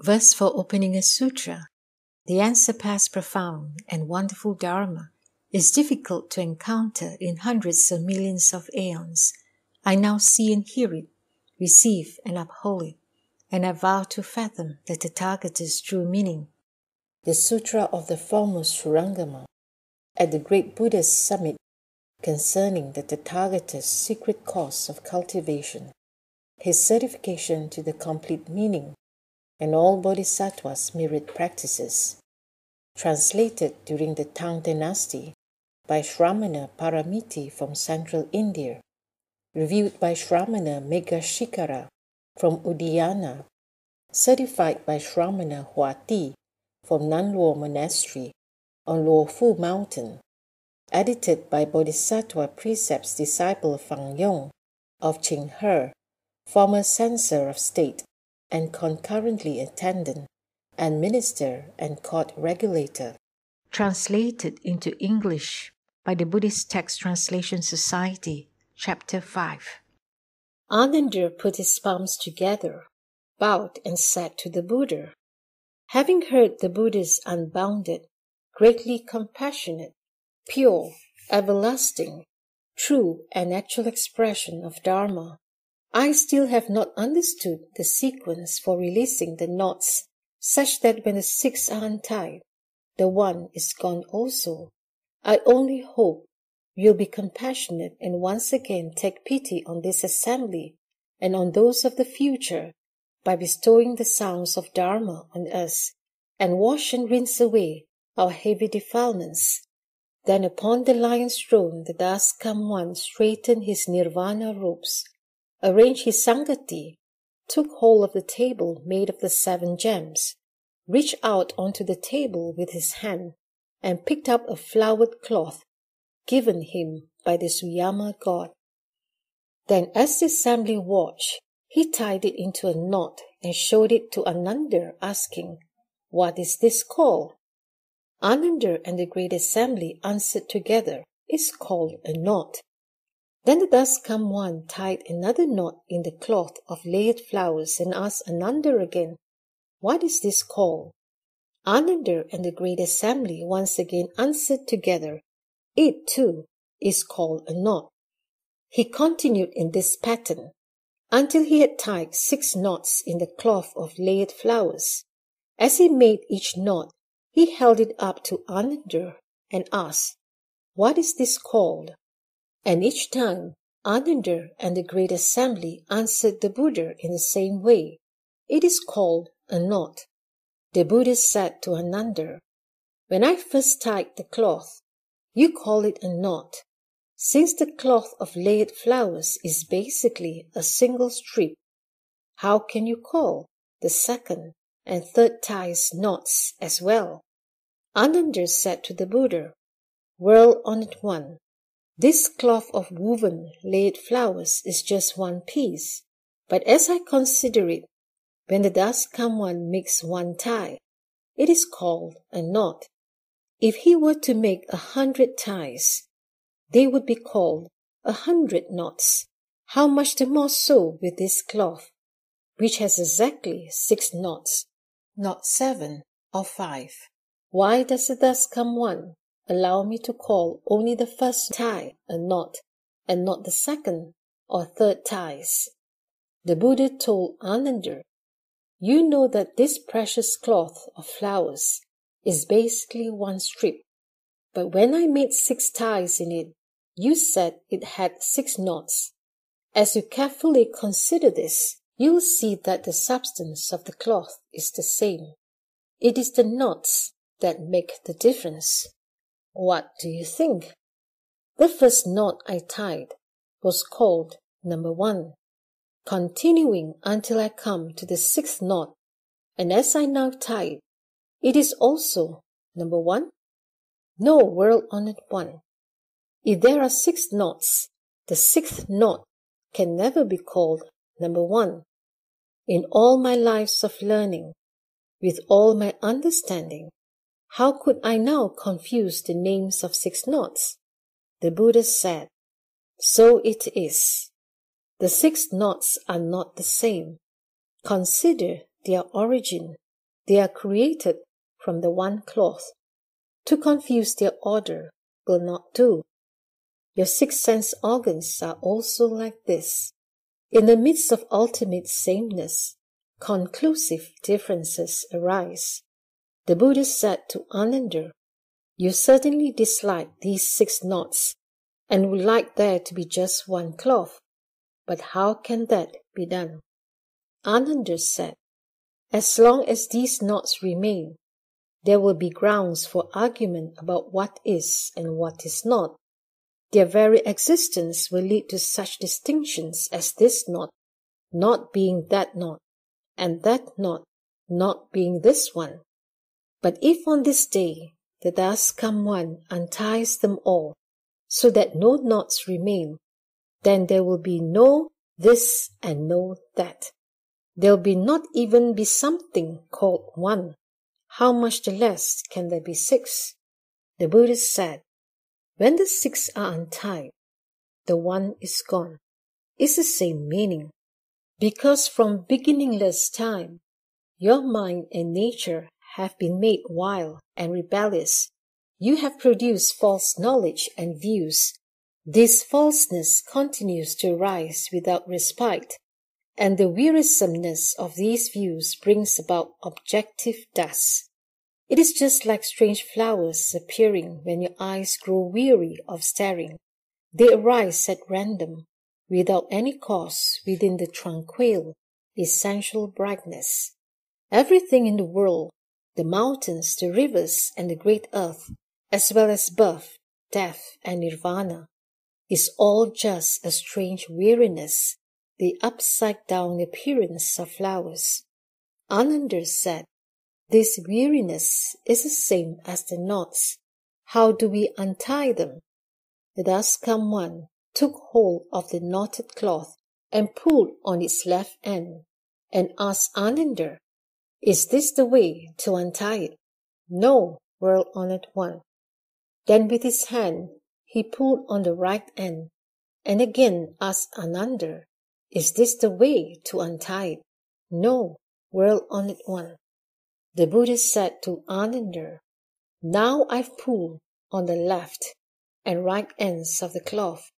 Verse for opening a sutra. The unsurpassed profound and wonderful Dharma is difficult to encounter in hundreds of millions of aeons. I now see and hear it, receive and uphold it, and I vow to fathom the Tathagata's true meaning. The Sutra of the foremost Shurangama at the great Buddha's summit concerning the Tathagata's secret course of cultivation, his certification to the complete meaning, and all bodhisattvas' myriad practices. Translated during the Tang dynasty by Shramana Paramiti from central India. Reviewed by Shramana Megashikara from Udayana. Certified by Shramana Huati from Nanluo Monastery on Luo Fu Mountain. Edited by Bodhisattva Precept's disciple Fang Yong of Qinghe, former censor of state and concurrently attendant and minister and court regulator. Translated into English by the Buddhist Text Translation Society, Chapter 5. Ananda put his palms together, bowed and said to the Buddha, having heard the Buddha's unbounded, greatly compassionate, pure, everlasting, true and actual expression of Dharma, I still have not understood the sequence for releasing the knots such that when the six are untied, the one is gone also. I only hope you'll be compassionate and once again take pity on this assembly and on those of the future by bestowing the sounds of Dharma on us and wash and rinse away our heavy defilements. Then upon the lion's throne the thus come one straightened his nirvana robes, arranged his sangati, took hold of the table made of the 7 gems, reached out onto the table with his hand, and picked up a flowered cloth given him by the Suyama god. Then as the assembly watched, he tied it into a knot and showed it to Ananda, asking, "What is this called?" Ananda and the great assembly answered together, "It's called a knot." Then the thus come one tied another knot in the cloth of layered flowers and asked Ananda again, "What is this called?" Ananda and the great assembly once again answered together, "It too is called a knot." He continued in this pattern until he had tied 6 knots in the cloth of layered flowers. As he made each knot, he held it up to Ananda and asked, "What is this called?" And each time, Ananda and the great assembly answered the Buddha in the same way, "It is called a knot." The Buddha said to Ananda, "When I first tied the cloth, you call it a knot. Since the cloth of layered flowers is basically a single strip, how can you call the second and third ties knots as well?" Ananda said to the Buddha, "World-honored one, this cloth of woven layered flowers is just one piece, but as I consider it, when the thus come one makes one tie, it is called a knot. If he were to make 100 ties, they would be called 100 knots. How much the more so with this cloth, which has exactly 6 knots, not 7 or 5. Why does the thus come one allow me to call only the first tie a knot, and not the second or third ties?" The Buddha told Ananda, "You know that this precious cloth of flowers is basically one strip, but when I made 6 ties in it, you said it had 6 knots. As you carefully consider this, you will see that the substance of the cloth is the same. It is the knots that make the difference. What do you think?" The first knot I tied was called number 1, continuing until I come to the 6th knot, and as I now tie it is also number 1? No, world-honored one. If there are 6 knots, the 6th knot can never be called number 1. In all my lives of learning, with all my understanding, how could I now confuse the names of 6 knots? The Buddha said, "So it is. The 6 knots are not the same. Consider their origin They are created from the one cloth. To confuse their order will not do. Your six sense organs are also like this. In the midst of ultimate sameness, conclusive differences arise. The Buddha said to Ananda, "You certainly dislike these six knots and would like there to be just one cloth. But how can that be done?" Ananda said, "As long as these knots remain, there will be grounds for argument about what is and what is not. Their very existence will lead to such distinctions as this knot not being that knot, and that knot not being this one. But if on this day the thus come one unties them all, so that no knots remain, then there will be no this and no that. There'll be not even be something called one. How much the less can there be six?" The Buddha said, "When the six are untied, the one is gone." It's the same meaning. Because from beginningless time, your mind and nature have been made wild and rebellious. You have produced false knowledge and views. This falseness continues to rise without respite, and the wearisomeness of these views brings about objective dust. It is just like strange flowers appearing when your eyes grow weary of staring. They arise at random, without any cause, within the tranquil, essential brightness. Everything in the world, the mountains, the rivers, and the great earth, as well as birth, death, and nirvana, is all just a strange weariness, the upside-down appearance of flowers. Ananda said, "This weariness is the same as the knots. How do we untie them?" The thus come one took hold of the knotted cloth and pulled on its left end, and asked Ananda, "Is this the way to untie it?" "No, World-honored one." Then with his hand he pulled on the right end, and again asked Ananda, "Is this the way to untie it?" "No, World-honored one." The Buddha said to Ananda, "Now I've pulled on the left and right ends of the cloth,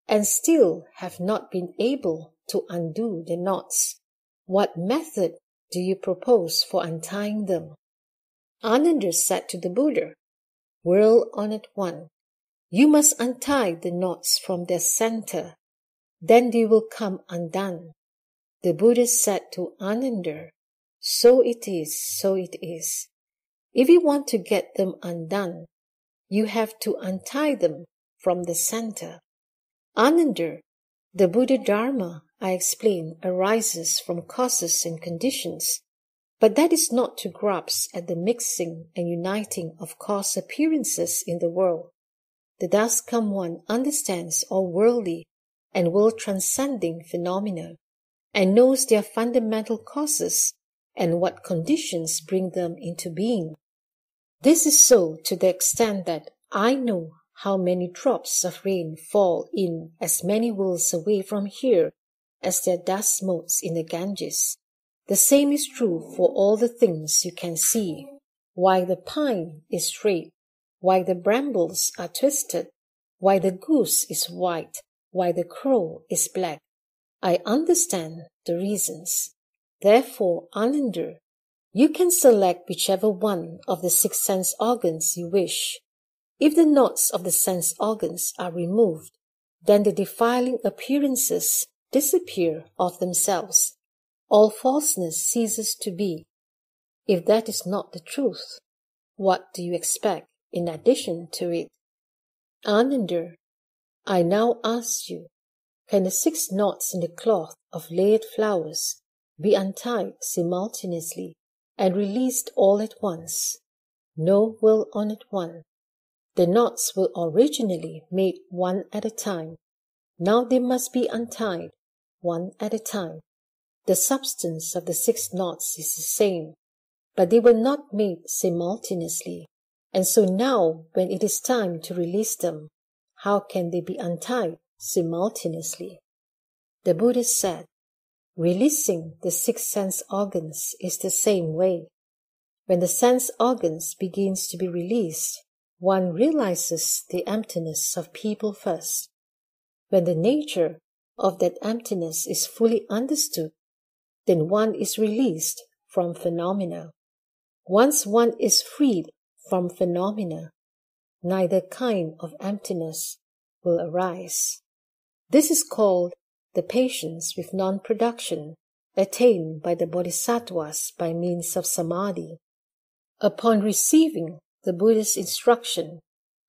and still have not been able to undo the knots. What method do you propose for untying them?" Ananda said to the Buddha, "World-honored one, you must untie the knots from their center, then they will come undone." The Buddha said to Ananda, "So it is, so it is. If you want to get them undone, you have to untie them from the center." "Ananda, the Buddha Dharma, I explain, arises from causes and conditions, but that is not to grasp at the mixing and uniting of cause appearances in the world. The thus come one understands all worldly and world-transcending phenomena, and knows their fundamental causes and what conditions bring them into being. This is so to the extent that I know how many drops of rain fall in as many worlds away from here as there dust motes in the Ganges. The same is true for all the things you can see. Why the pine is straight, why the brambles are twisted, why the goose is white, why the crow is black. I understand the reasons. Therefore, Ananda, you can select whichever one of the six sense organs you wish. If the knots of the sense organs are removed, then the defiling appearances disappear of themselves. All falseness ceases to be. If that is not the truth, what do you expect in addition to it? Ananda, I now ask you, can the six knots in the cloth of layered flowers be untied simultaneously and released all at once? No, World-honored one. The knots were originally made one at a time. Now they must be untied one at a time. The substance of the six knots is the same, but they were not made simultaneously, and so now when it is time to release them, how can they be untied simultaneously? The Buddha said, releasing the six sense organs is the same way. When the sense organs begins to be released, one realizes the emptiness of people first. When the nature of that emptiness is fully understood, then one is released from phenomena. Once one is freed from phenomena, neither kind of emptiness will arise. This is called the patience with non-production attained by the bodhisattvas by means of samadhi. Upon receiving the Buddha's instruction,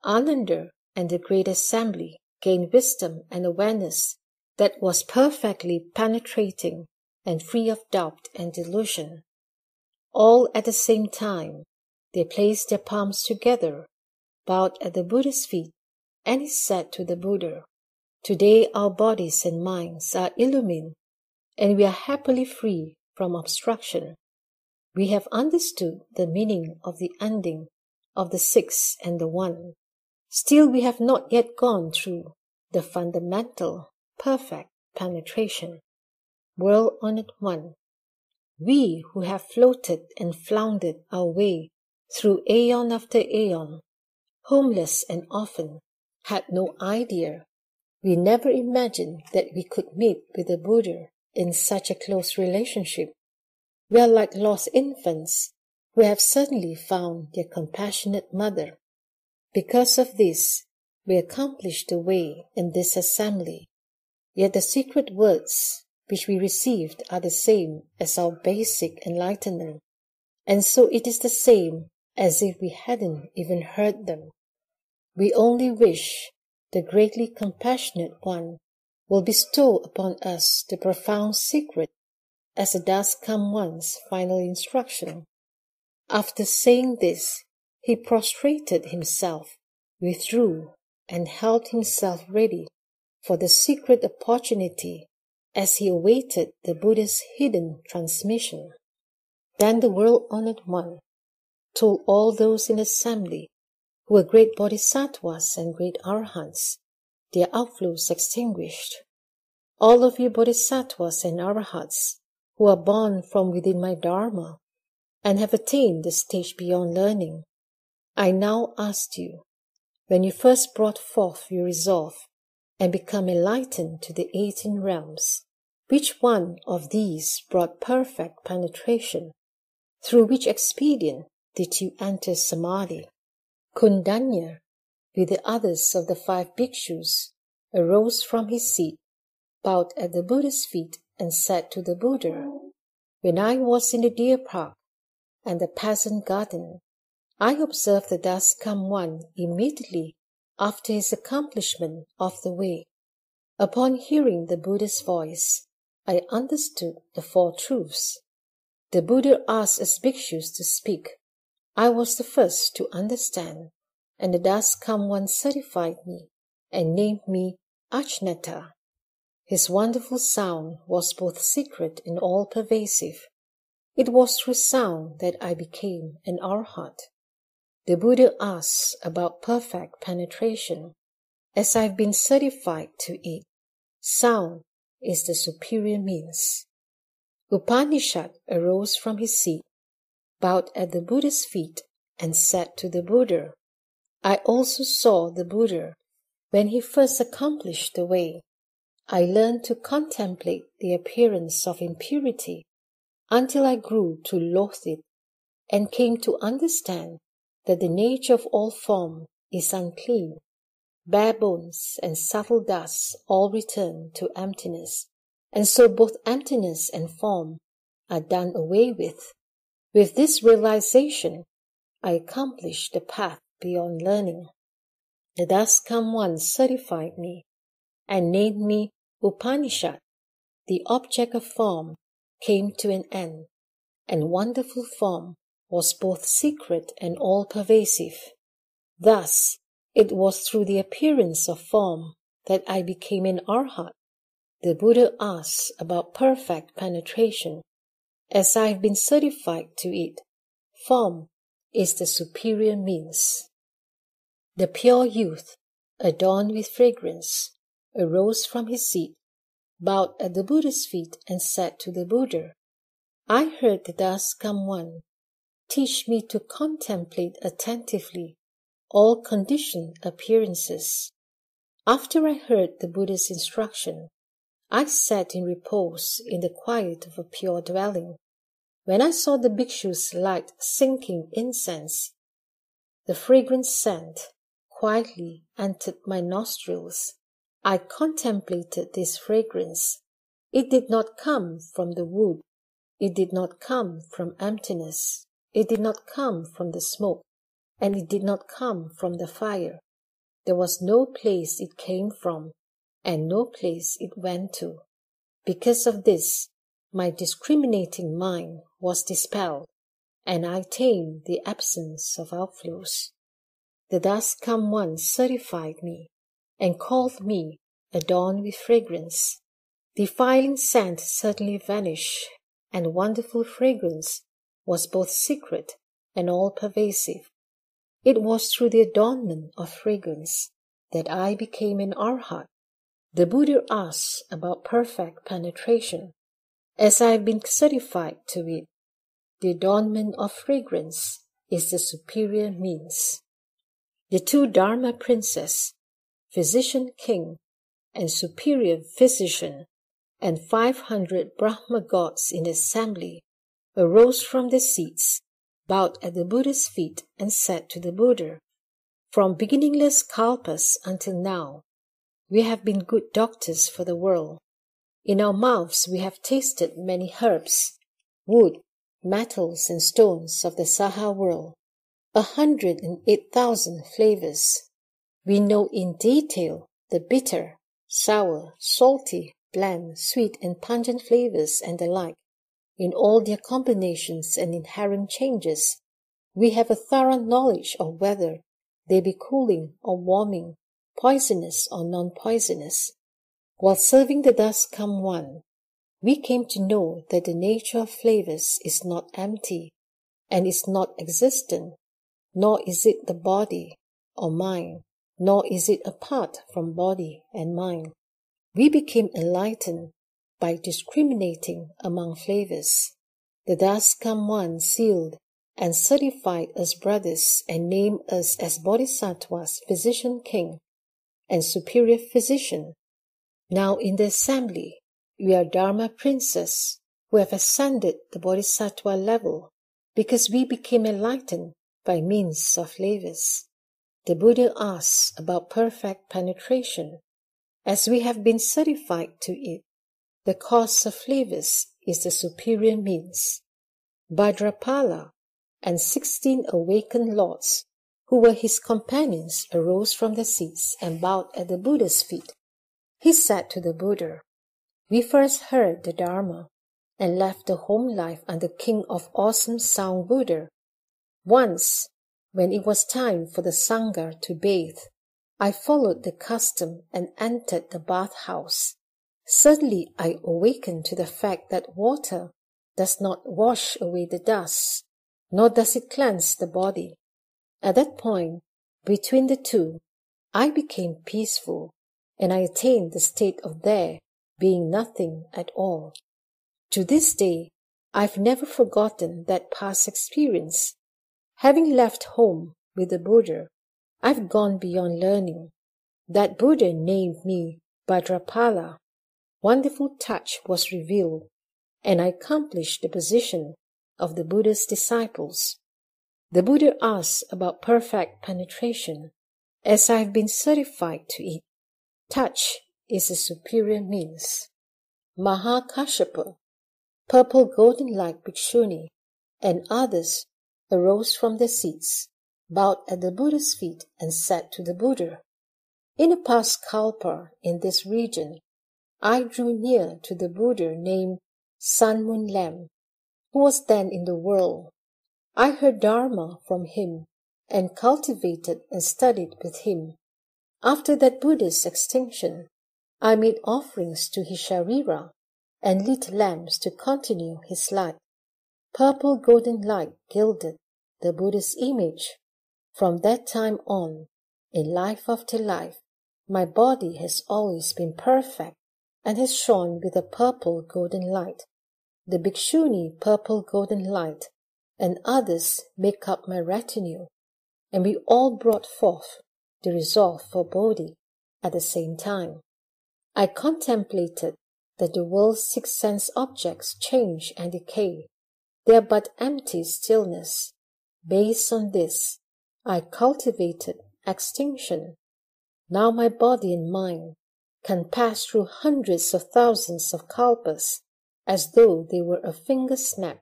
Ananda and the Great Assembly gained wisdom and awareness that was perfectly penetrating and free of doubt and delusion. All at the same time, they placed their palms together, bowed at the Buddha's feet, and he said to the Buddha, "Today our bodies and minds are illumined, and we are happily free from obstruction. We have understood the meaning of the ending of the six and the one. Still we have not yet gone through the fundamental, perfect penetration. World-honored one, we who have floated and floundered our way through aeon after aeon, homeless and orphan, had no idea. We never imagined that we could meet with the Buddha in such a close relationship. We are like lost infants who have suddenly found their compassionate mother. Because of this, we accomplished the way in this assembly. Yet the secret words which we received are the same as our basic enlightenment, and so it is the same as if we hadn't even heard them. We only wish the greatly compassionate one will bestow upon us the profound secret as a thus come one's final instruction." After saying this, he prostrated himself, withdrew, and held himself ready for the secret opportunity as he awaited the Buddha's hidden transmission. Then the world-honored one told all those in assembly who were great bodhisattvas and great arahants, their outflows extinguished. All of you bodhisattvas and arahats who are born from within my Dharma and have attained the stage beyond learning, I now ask you, when you first brought forth your resolve and become enlightened to the 18 realms, which one of these brought perfect penetration? Through which expedient did you enter samadhi? Kundanya, with the others of the 5 bhikshus, arose from his seat, bowed at the Buddha's feet, and said to the Buddha, "When I was in the deer park and the peasant garden, I observed the thus come one immediately after his accomplishment of the way. Upon hearing the Buddha's voice, I understood the 4 truths. The Buddha asked us bhikshus to speak. I was the first to understand, and the thus come one certified me and named me Ajnata. His wonderful sound was both secret and all-pervasive. It was through sound that I became an arhat. The Buddha asks about perfect penetration. As I've been certified to it, sound is the superior means." Upanishad arose from his seat, bowed at the Buddha's feet, and said to the Buddha, "I also saw the Buddha when he first accomplished the way. I learned to contemplate the appearance of impurity until I grew to loathe it and came to understand that the nature of all form is unclean. Bare bones and subtle dust all return to emptiness, and so both emptiness and form are done away with. With this realization, I accomplished the path beyond learning. The thus come one certified me and named me Upanishad. The object of form came to an end, and wonderful form was both secret and all-pervasive. Thus, it was through the appearance of form that I became an arhat. The Buddha asks about perfect penetration. As I have been certified to it, form is the superior means." The pure youth, adorned with fragrance, arose from his seat, bowed at the Buddha's feet, and said to the Buddha, "I heard the thus come one teach me to contemplate attentively all conditioned appearances. After I heard the Buddha's instruction, I sat in repose in the quiet of a pure dwelling. When I saw the bhikshus light sinking incense, the fragrant scent quietly entered my nostrils. I contemplated this fragrance. It did not come from the wood. It did not come from emptiness. It did not come from the smoke, and it did not come from the fire. There was no place it came from, and no place it went to. Because of this, my discriminating mind was dispelled, and I attained the absence of outflows. The Thus Come One certified me, and called me adorned with fragrance. Defiling scent certainly vanished, and wonderful fragrance was both secret and all-pervasive. It was through the adornment of fragrance that I became an arhat. The Buddha asks about perfect penetration. As I have been certified to it, the adornment of fragrance is the superior means. The two Dharma princes, physician king and superior physician, and 500 Brahma gods in assembly arose from their seats, bowed at the Buddha's feet, and said to the Buddha, "From beginningless kalpas until now, we have been good doctors for the world. In our mouths we have tasted many herbs, wood, metals, and stones of the Saha world, 108,000 flavors. We know in detail the bitter, sour, salty, bland, sweet, and pungent flavors and the like. In all their combinations and inherent changes, we have a thorough knowledge of whether they be cooling or warming, poisonous or non-poisonous. While serving the Thus Come One, we came to know that the nature of flavors is not empty and is not existent, nor is it the body or mind, nor is it apart from body and mind. We became enlightened by discriminating among flavors. The Thus Come One sealed and certified us brothers and named us as Bodhisattvas, physician king, and superior physician. Now in the assembly, we are Dharma princes who have ascended the Bodhisattva level because we became enlightened by means of flavors. The Buddha asks about perfect penetration. As we have been certified to it, the cause of flavors is the superior means. Bhadrapala and 16 awakened lords who were his companions arose from their seats and bowed at the Buddha's feet. He said to the Buddha, "We first heard the Dharma and left the home life under King of Awesome Sound Buddha. Once, when it was time for the Sangha to bathe, I followed the custom and entered the bathhouse. Suddenly I awakened to the fact that water does not wash away the dust, nor does it cleanse the body. At that point, between the two, I became peaceful, and I attained the state of there being nothing at all. To this day, I've never forgotten that past experience. Having left home with the Buddha, I've gone beyond learning. That Buddha named me Bhadrapala. Wonderful touch was revealed, and I accomplished the position of the Buddha's disciples. The Buddha asks about perfect penetration. As I have been certified to it, touch is a superior means. Mahakashyapa, purple golden-like bhikshuni, and others arose from their seats, bowed at the Buddha's feet, and said to the Buddha, "In a past kalpa in this region, I drew near to the Buddha named Sun Moon Lamp, who was then in the world. I heard Dharma from him and cultivated and studied with him. After that Buddha's extinction, I made offerings to his sharira and lit lamps to continue his light. Purple golden light gilded the Buddha's image. From that time on, in life after life, my body has always been perfect and has shone with a purple golden light. The bhikshuni purple golden light and others make up my retinue, and we all brought forth the resolve for Bodhi at the same time. I contemplated that the world's six sense objects change and decay. They are but empty stillness. Based on this, I cultivated extinction. Now my body and mind can pass through hundreds of thousands of kalpas as though they were a finger snap.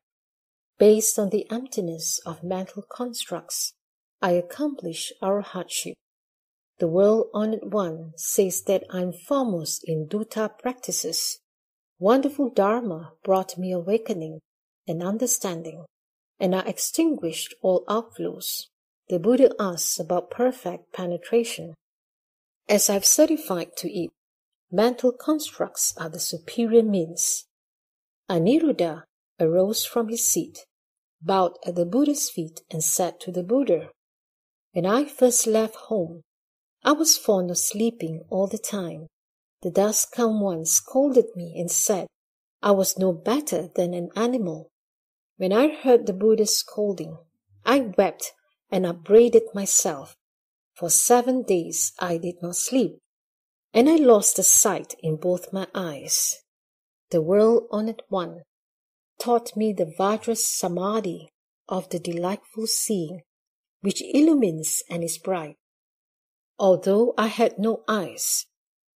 Based on the emptiness of mental constructs, I accomplish our hardship. The world-honored one says that I am foremost in dutta practices. Wonderful Dharma brought me awakening and understanding, and I extinguished all outflows. The Buddha asks about perfect penetration. As I've certified to it, mental constructs are the superior means. Aniruddha arose from his seat, bowed at the Buddha's feet, and said to the Buddha, "When I first left home, I was fond of sleeping all the time. The dust-come one scolded me and said I was no better than an animal. When I heard the Buddha's scolding, I wept and upbraided myself. For 7 days I did not sleep, and I lost the sight in both my eyes. The world-honored one taught me the Vajra Samadhi of the delightful seeing, which illumines and is bright. Although I had no eyes,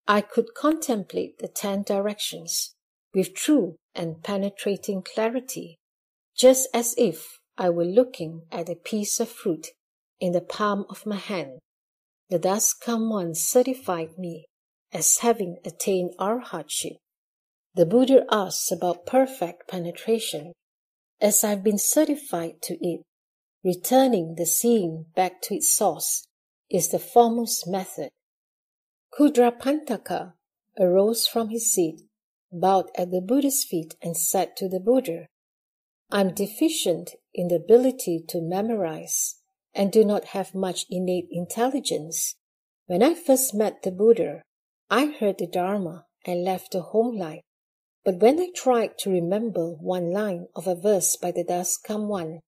I could contemplate the 10 directions with true and penetrating clarity, just as if I were looking at a piece of fruit in the palm of my hand. The dust-come one certified me as having attained arhatship. The Buddha asks about perfect penetration. As I've been certified to it, returning the seeing back to its source is the foremost method. Kudrapantaka arose from his seat, bowed at the Buddha's feet, and said to the Buddha, "I'm deficient in the ability to memorize and do not have much innate intelligence. When I first met the Buddha, I heard the Dharma and left the home life. But when I tried to remember one line of a verse by the dust-come one,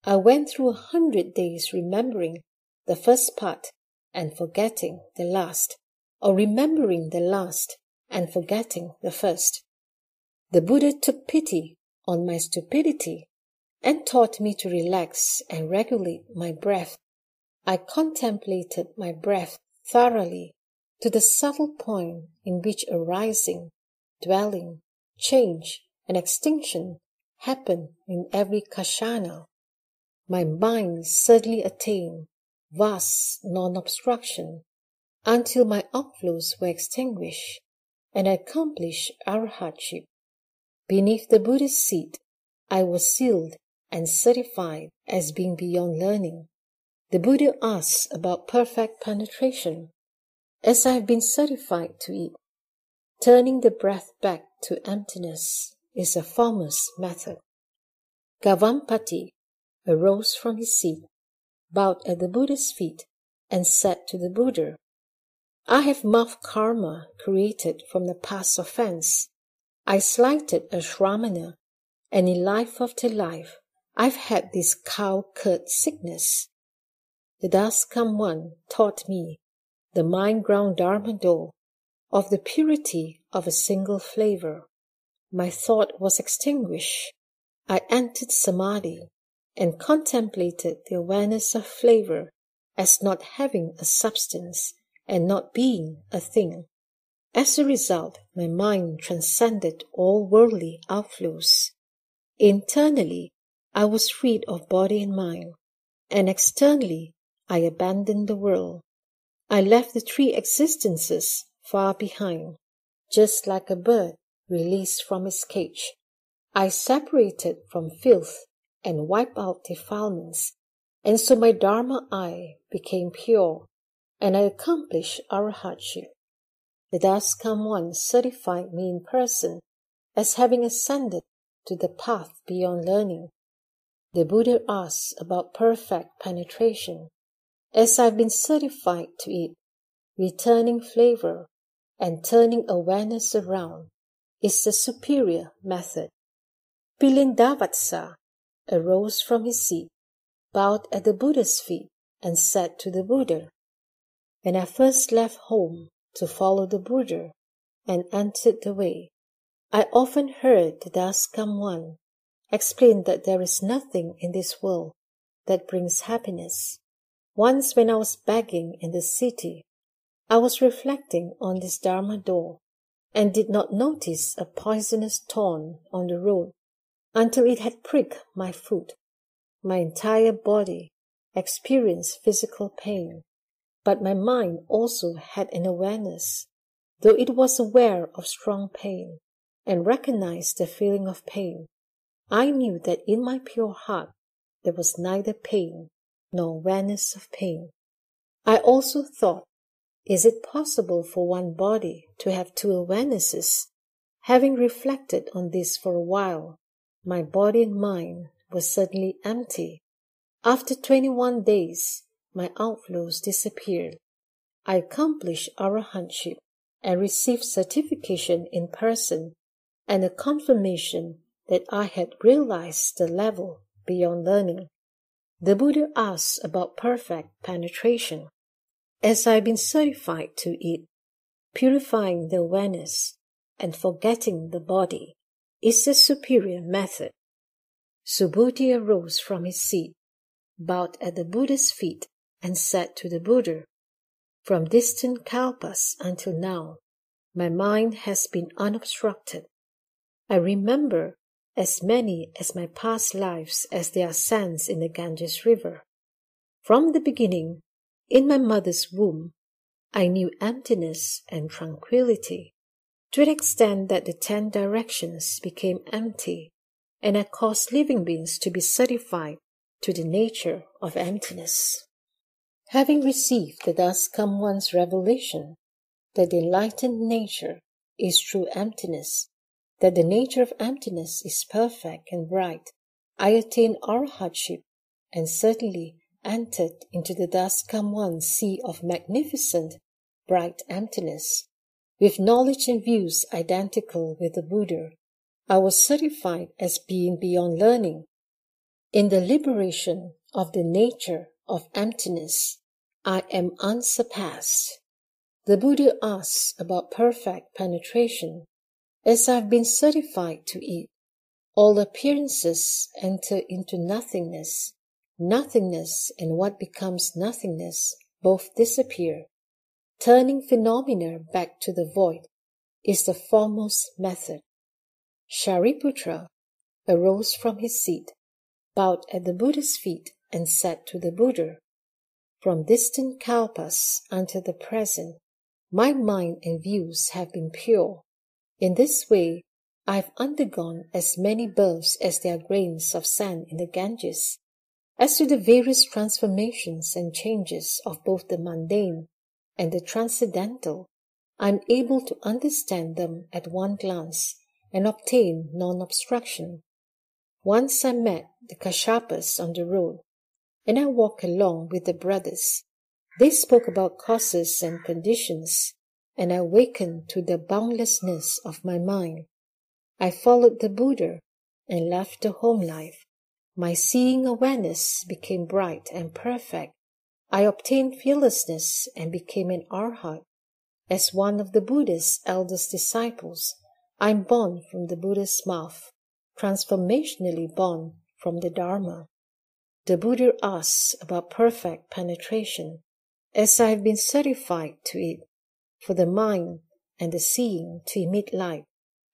I went through 100 days remembering the first part and forgetting the last, or remembering the last and forgetting the first. The Buddha took pity on my stupidity and taught me to relax and regulate my breath. I contemplated my breath thoroughly to the subtle point in which arising, dwelling, change, and extinction happen in every kshana. My mind suddenly attained vast non-obstruction until my outflows were extinguished, and I accomplished arhatship. Beneath the Buddha's seat, I was sealed and certified as being beyond learning. The Buddha asks about perfect penetration. As I have been certified to it, turning the breath back to emptiness is a foremost method. Gavampati arose from his seat, bowed at the Buddha's feet, and said to the Buddha, "I have mouth karma created from the past offense. I slighted a Shramana, and in life after life, I've had this cow-curd sickness." The dust-come one taught me the mind-ground Dharma door of the purity of a single flavor. My thought was extinguished. I entered samadhi and contemplated the awareness of flavor as not having a substance and not being a thing. As a result, my mind transcended all worldly outflows. Internally, I was freed of body and mind, and externally, I abandoned the world. I left the 3 existences far behind, just like a bird released from its cage. I separated from filth and wiped out defilements, and so my Dharma eye became pure, and I accomplished arhatship. The dust-come one certified me in person as having ascended to the path beyond learning. The Buddha asks about perfect penetration. As I've been certified to it, returning flavor and turning awareness around is the superior method. Pilindavatsa arose from his seat, bowed at the Buddha's feet, and said to the Buddha, "When I first left home to follow the Buddha and entered the way, I often heard the thus come one explain that there is nothing in this world that brings happiness. Once when I was begging in the city, I was reflecting on this Dharma door and did not notice a poisonous thorn on the road until it had pricked my foot. My entire body experienced physical pain, but my mind also had an awareness, though it was aware of strong pain and recognized the feeling of pain. I knew that in my pure heart there was neither pain nor awareness of pain. I also thought, is it possible for one body to have two awarenesses? Having reflected on this for a while, my body and mind were suddenly empty. After 21 days, my outflows disappeared. I accomplished arahantship and received certification in person and a confirmation that I had realized the level beyond learning. The Buddha asked about perfect penetration. As I've been certified to it, purifying the awareness and forgetting the body is the superior method. Subhuti arose from his seat, bowed at the Buddha's feet, and said to the Buddha, "From distant kalpas until now, my mind has been unobstructed. I remember as many as my past lives as there are sands in the Ganges River. From the beginning, in my mother's womb, I knew emptiness and tranquility, to an extent that the 10 directions became empty, and I caused living beings to be certified to the nature of emptiness." Having received the thus come one's revelation, that the enlightened nature is true emptiness, that the nature of emptiness is perfect and bright, I attained arahantship and certainly entered into the thus come one sea of magnificent, bright emptiness. With knowledge and views identical with the Buddha, I was certified as being beyond learning. In the liberation of the nature of emptiness, I am unsurpassed. The Buddha asks about perfect penetration. As I have been certified to it, all appearances enter into nothingness. Nothingness and what becomes nothingness both disappear. Turning phenomena back to the void is the foremost method. Shariputra arose from his seat, bowed at the Buddha's feet, and said to the Buddha, "From distant kalpas until the present, my mind and views have been pure. In this way, I have undergone as many births as there are grains of sand in the Ganges. As to the various transformations and changes of both the mundane and the transcendental, I am able to understand them at one glance and obtain non-obstruction. Once I met the Kasyapas on the road, and I walked along with the brothers. They spoke about causes and conditions, and I awakened to the boundlessness of my mind. I followed the Buddha and left the home life. My seeing awareness became bright and perfect. I obtained fearlessness and became an arhat. As one of the Buddha's eldest disciples, I am born from the Buddha's mouth, transformationally born from the Dharma. The Buddha asks about perfect penetration. As I have been certified to it, for the mind and the seeing to emit light,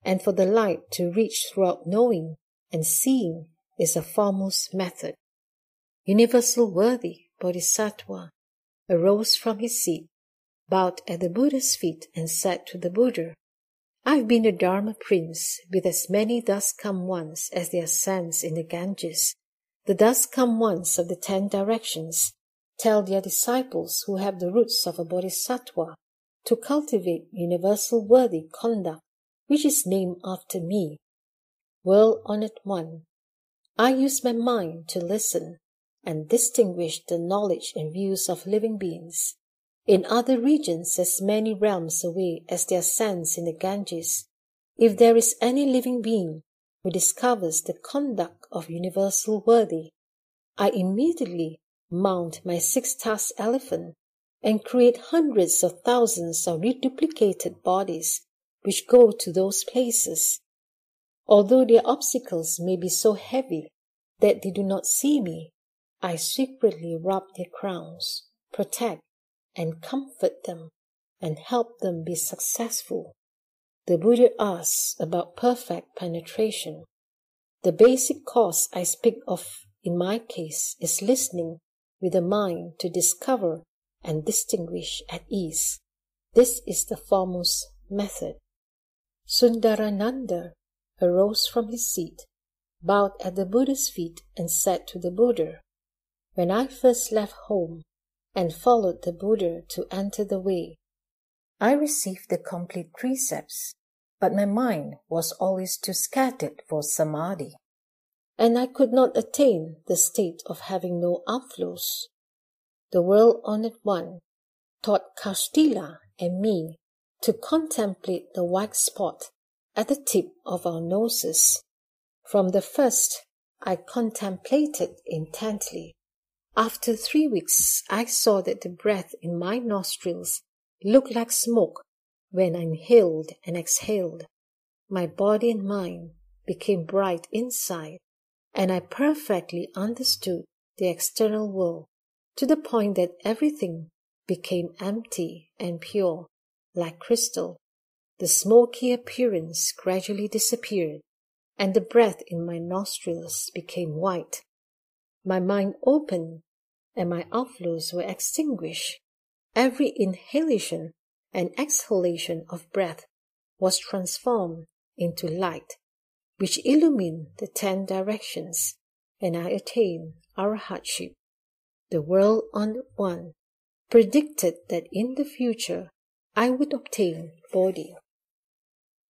and for the light to reach throughout knowing and seeing is a foremost method. Universal Worthy Bodhisattva arose from his seat, bowed at the Buddha's feet, and said to the Buddha, "I have been a Dharma prince with as many thus come ones as there are sands in the Ganges. The thus come ones of the 10 directions tell their disciples who have the roots of a bodhisattva to cultivate universal worthy conduct, which is named after me. World-honored one, I use my mind to listen and distinguish the knowledge and views of living beings. In other regions as many realms away as there are sands in the Ganges, if there is any living being who discovers the conduct of universal worthy, I immediately mount my 6-tusked elephant and create hundreds of thousands of reduplicated bodies which go to those places. Although their obstacles may be so heavy that they do not see me, I secretly rub their crowns, protect and comfort them, and help them be successful. The Buddha asks about perfect penetration. The basic cause I speak of in my case is listening with the mind to discover and distinguish at ease. This is the foremost method. Sundarananda arose from his seat, bowed at the Buddha's feet, and said to the Buddha, "When I first left home and followed the Buddha to enter the way, I received the complete precepts, but my mind was always too scattered for samadhi, and I could not attain the state of having no outflows. The World-Honored One taught Kaustila and me to contemplate the white spot at the tip of our noses. From the first, I contemplated intently. After 3 weeks, I saw that the breath in my nostrils looked like smoke when I inhaled and exhaled. My body and mind became bright inside, and I perfectly understood the external world to the point that everything became empty and pure, like crystal. The smoky appearance gradually disappeared, and the breath in my nostrils became white. My mind opened, and my outflows were extinguished. Every inhalation and exhalation of breath was transformed into light, which illumined the 10 directions, and I attained arahatship. The World-Honored One predicted that in the future I would obtain Bodhi.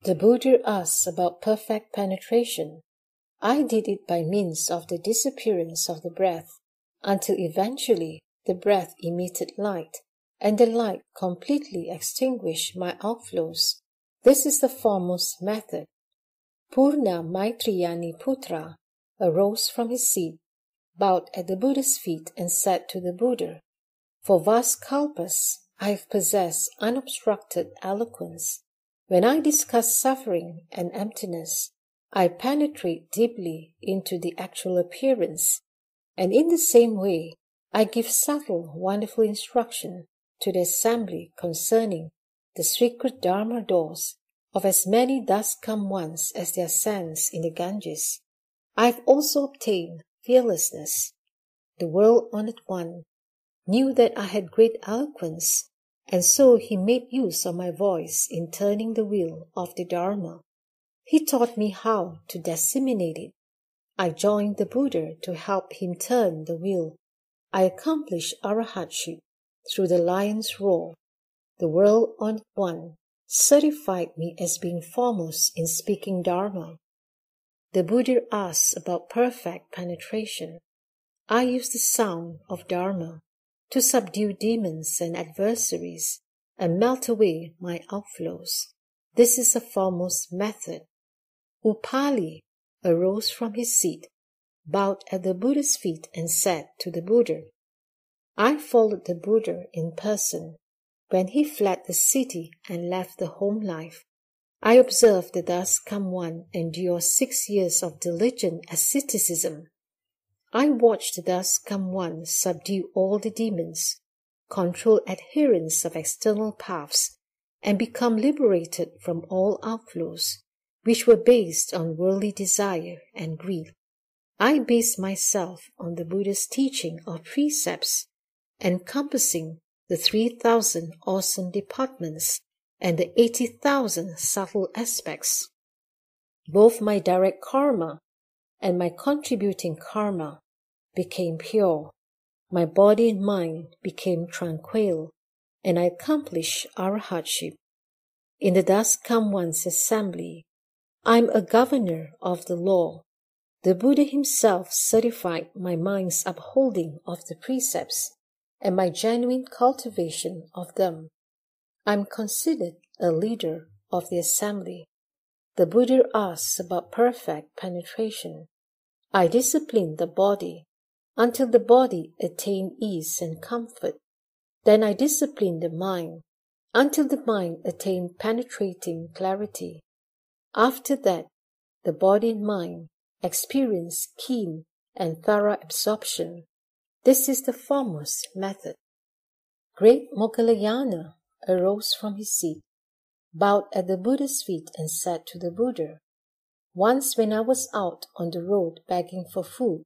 The Buddha asks about perfect penetration. I did it by means of the disappearance of the breath, until eventually the breath emitted light, and the light completely extinguished my outflows. This is the foremost method. Purna Maitriyani Putra arose from his seat, bowed at the Buddha's feet, and said to the Buddha, "For vast kalpas, I have possessed unobstructed eloquence. When I discuss suffering and emptiness, I penetrate deeply into the actual appearance, and in the same way, I give subtle, wonderful instruction to the assembly concerning the secret Dharma doors of as many thus-come ones as there are sands in the Ganges. I have also obtained fearlessness. The World-Honored One knew that I had great eloquence, and so he made use of my voice in turning the wheel of the Dharma. He taught me how to disseminate it. I joined the Buddha to help him turn the wheel. I accomplished arahatship through the lion's roar. The World-Honored One certified me as being foremost in speaking Dharma. The Buddha asks about perfect penetration. I use the sound of Dharma to subdue demons and adversaries and melt away my outflows. This is the foremost method. Upali arose from his seat, bowed at the Buddha's feet, and said to the Buddha, "I followed the Buddha in person when he fled the city and left the home life. I observed the thus-come one endure 6 years of diligent asceticism. I watched the thus-come one subdue all the demons, control adherents of external paths, and become liberated from all outflows, which were based on worldly desire and greed. I based myself on the Buddha's teaching of precepts, encompassing the 3,000 awesome departments and the 80,000 subtle aspects. Both my direct karma and my contributing karma became pure. My body and mind became tranquil, and I accomplished arahatship. In the thus-come one's assembly, I am a governor of the law. The Buddha himself certified my mind's upholding of the precepts and my genuine cultivation of them. I am considered a leader of the assembly. The Buddha asks about perfect penetration. I disciplined the body until the body attained ease and comfort. Then I disciplined the mind until the mind attained penetrating clarity. After that, the body and mind experienced keen and thorough absorption. This is the foremost method. Great Moggallana arose from his seat, bowed at the Buddha's feet and said to the Buddha, "Once when I was out on the road begging for food,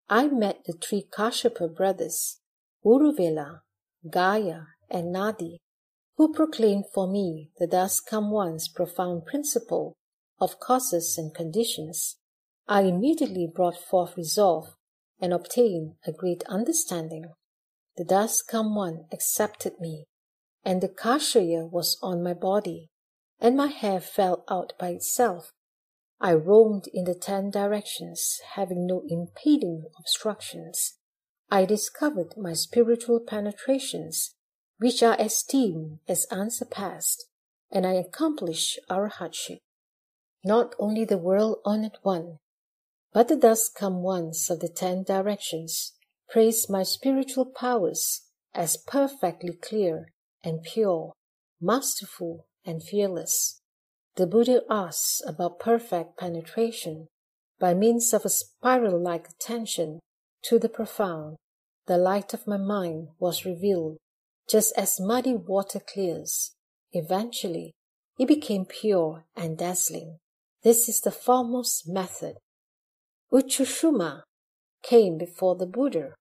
I met the three Kashyapa brothers, Uruvela, Gaya, and Nadi, who proclaimed for me the Thus Come One's profound principle of causes and conditions. I immediately brought forth resolve and obtained a great understanding. The Thus Come One accepted me, and the Kashaya was on my body, and my hair fell out by itself. I roamed in the 10 directions, having no impeding obstructions. I discovered my spiritual penetrations, which are esteemed as unsurpassed, and I accomplished arhatship. Not only the world-honored one, but the Thus Come Ones of the 10 directions praise my spiritual powers as perfectly clear and pure, masterful and fearless. The Buddha asks about perfect penetration by means of a spiral-like attention to the profound. The light of my mind was revealed, just as muddy water clears. Eventually, it became pure and dazzling. This is the foremost method. Uchushuma came before the Buddha,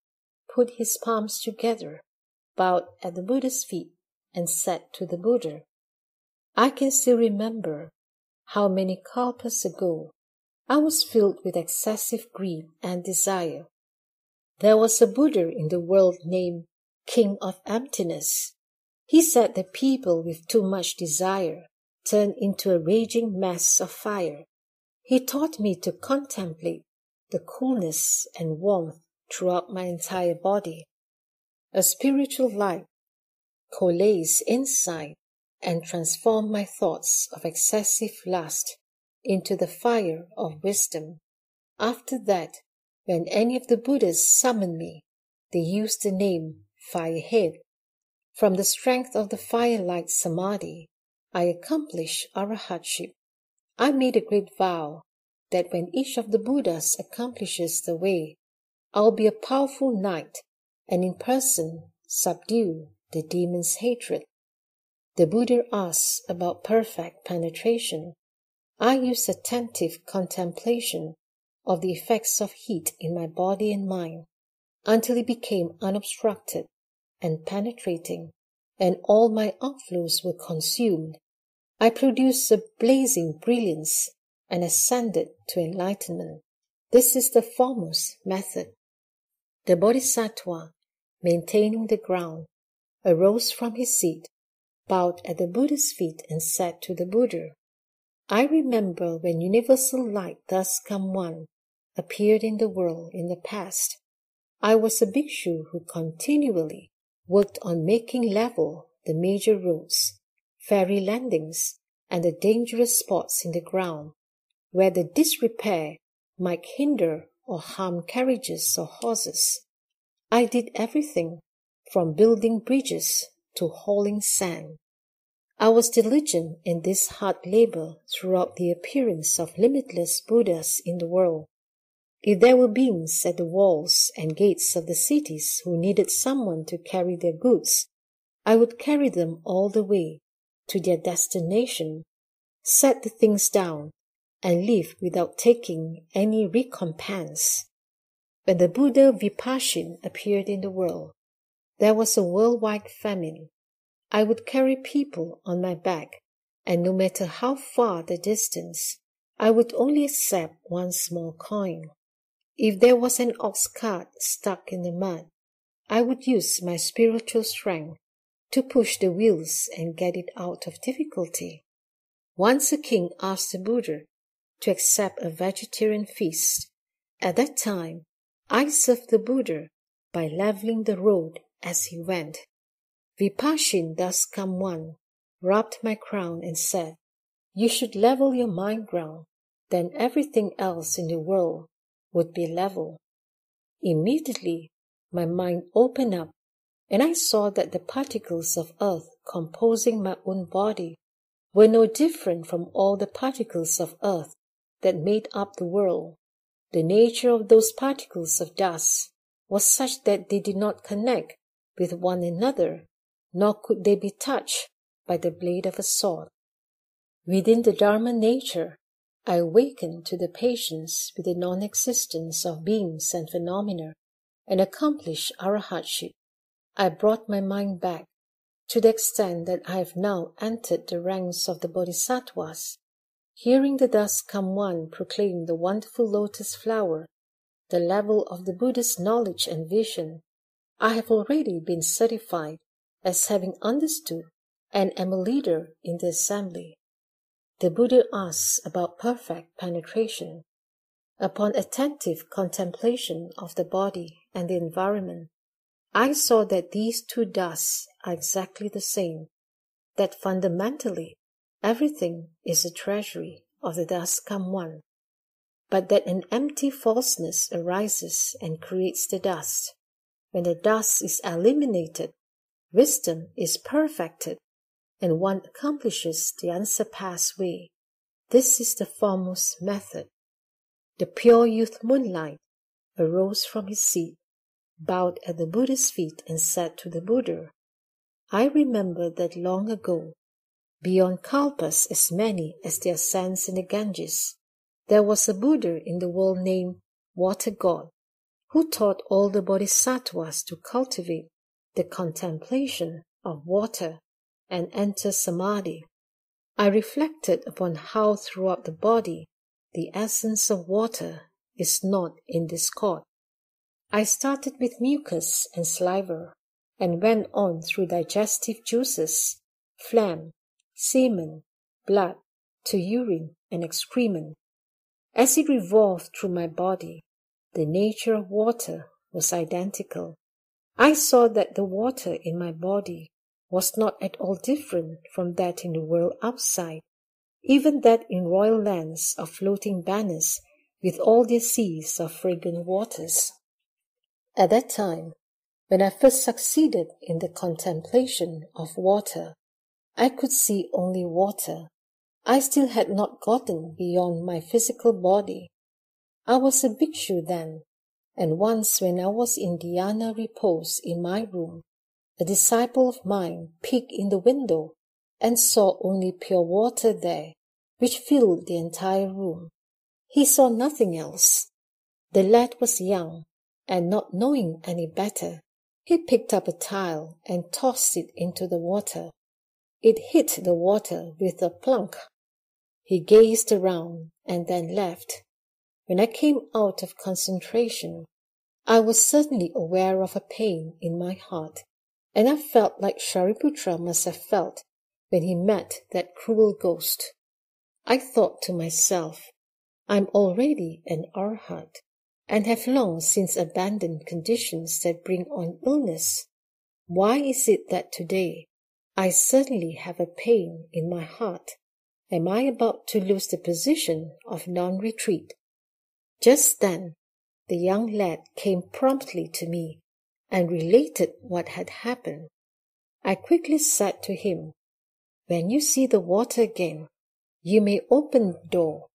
put his palms together, bowed at the Buddha's feet, and said to the Buddha, "I can still remember how many kalpas ago I was filled with excessive greed and desire. There was a Buddha in the world named King of Emptiness. He said that people with too much desire turn into a raging mass of fire. He taught me to contemplate the coolness and warmth throughout my entire body. A spiritual light coalesced inside and transformed my thoughts of excessive lust into the fire of wisdom. After that, when any of the Buddhas summoned me, they used the name Firehead. From the strength of the firelight samadhi, I accomplished arhatship. I made a great vow that when each of the Buddhas accomplishes the way, I'll be a powerful knight and in person subdue the demon's hatred. The Buddha asks about perfect penetration. I used attentive contemplation of the effects of heat in my body and mind until it became unobstructed and penetrating, and all my outflows were consumed. I produced a blazing brilliance and ascended to enlightenment. This is the foremost method. The Bodhisattva, maintaining the ground, arose from his seat, bowed at the Buddha's feet, and said to the Buddha, "I remember when universal light Thus Come One appeared in the world in the past. I was a bhikshu who continually worked on making level the major roads, ferry landings, and the dangerous spots in the ground where the disrepair might hinder or harm carriages or horses. I did everything from building bridges to hauling sand. I was diligent in this hard labor throughout the appearance of limitless Buddhas in the world. If there were beings at the walls and gates of the cities who needed someone to carry their goods, I would carry them all the way to their destination, set the things down, and leave without taking any recompense. When the Buddha Vipassana appeared in the world, there was a worldwide famine. I would carry people on my back, and no matter how far the distance, I would only accept one small coin. If there was an ox cart stuck in the mud, I would use my spiritual strength to push the wheels and get it out of difficulty. Once a king asked the Buddha to accept a vegetarian feast. At that time, I served the Buddha by leveling the road as he went. Vipassana Thus Come One rubbed my crown and said, "You should level your mind ground, then everything else in the world would be level. Immediately, my mind opened up, and I saw that the particles of earth composing my own body were no different from all the particles of earth that made up the world. The nature of those particles of dust was such that they did not connect with one another, nor could they be touched by the blade of a sword. Within the Dharma nature, I awakened to the patience with the non-existence of beings and phenomena, and accomplished arahatship. I brought my mind back to the extent that I have now entered the ranks of the bodhisattvas. Hearing the Dust Come One proclaim the wonderful lotus flower, the level of the Buddha's knowledge and vision, I have already been certified as having understood and am a leader in the assembly. The Buddha asks about perfect penetration. Upon attentive contemplation of the body and the environment, I saw that these two dusts are exactly the same, that fundamentally everything is a treasury of the Dust Come One, but that an empty falseness arises and creates the dust. When the dust is eliminated, wisdom is perfected, and one accomplishes the unsurpassed way. This is the foremost method. The pure youth Moonlight arose from his seat, bowed at the Buddha's feet, and said to the Buddha, I remember that long ago, beyond kalpas as many as there are sands in the Ganges, there was a Buddha in the world named Water God, who taught all the bodhisattvas to cultivate the contemplation of water and enter samadhi. I reflected upon how throughout the body the essence of water is not in discord. I started with mucus and saliva, and went on through digestive juices, phlegm, semen, blood, to urine and excrement. As it revolved through my body, the nature of water was identical. I saw that the water in my body was not at all different from that in the world outside, even that in royal lands of floating banners with all their seas of fragrant waters. At that time, when I first succeeded in the contemplation of water, I could see only water. I still had not gotten beyond my physical body. I was a bhikshu then, and once when I was in dhyana repose in my room, a disciple of mine peeked in the window and saw only pure water there, which filled the entire room. He saw nothing else. The lad was young, and not knowing any better, he picked up a tile and tossed it into the water. It hit the water with a plunk. He gazed around and then left. When I came out of concentration, I was certainly aware of a pain in my heart, and I felt like Shariputra must have felt when he met that cruel ghost. I thought to myself, I'm already an arhat, and have long since abandoned conditions that bring on illness. Why is it that today I suddenly have a pain in my heart? Am I about to lose the position of non-retreat? Just then, the young lad came promptly to me and related what had happened. I quickly said to him, when you see the water again, you may open the door,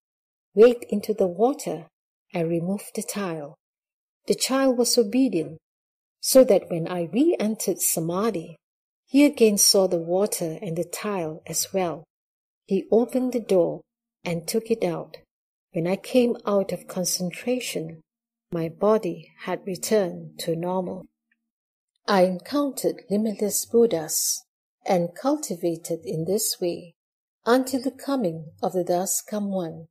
wade into the water, and remove the tile. The child was obedient, so that when I re-entered samadhi, he again saw the water and the tile as well. He opened the door and took it out. When I came out of concentration, my body had returned to normal. I encountered limitless Buddhas and cultivated in this way until the coming of the Dust Come One,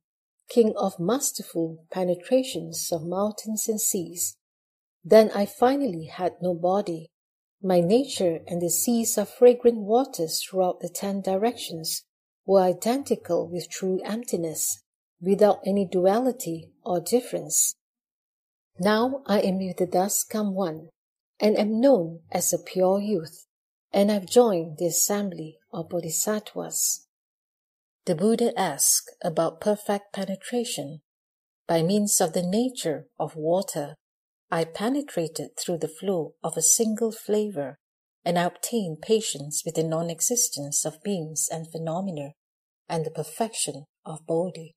king of masterful penetrations of mountains and seas. Then I finally had no body. My nature and the seas of fragrant waters throughout the 10 directions were identical with true emptiness, without any duality or difference. Now I am with the Dust Come One, and am known as a pure youth, and I've joined the assembly of bodhisattvas. The Buddha asked about perfect penetration. By means of the nature of water, I penetrated through the flow of a single flavor, and I obtained patience with the non-existence of beings and phenomena, and the perfection of body.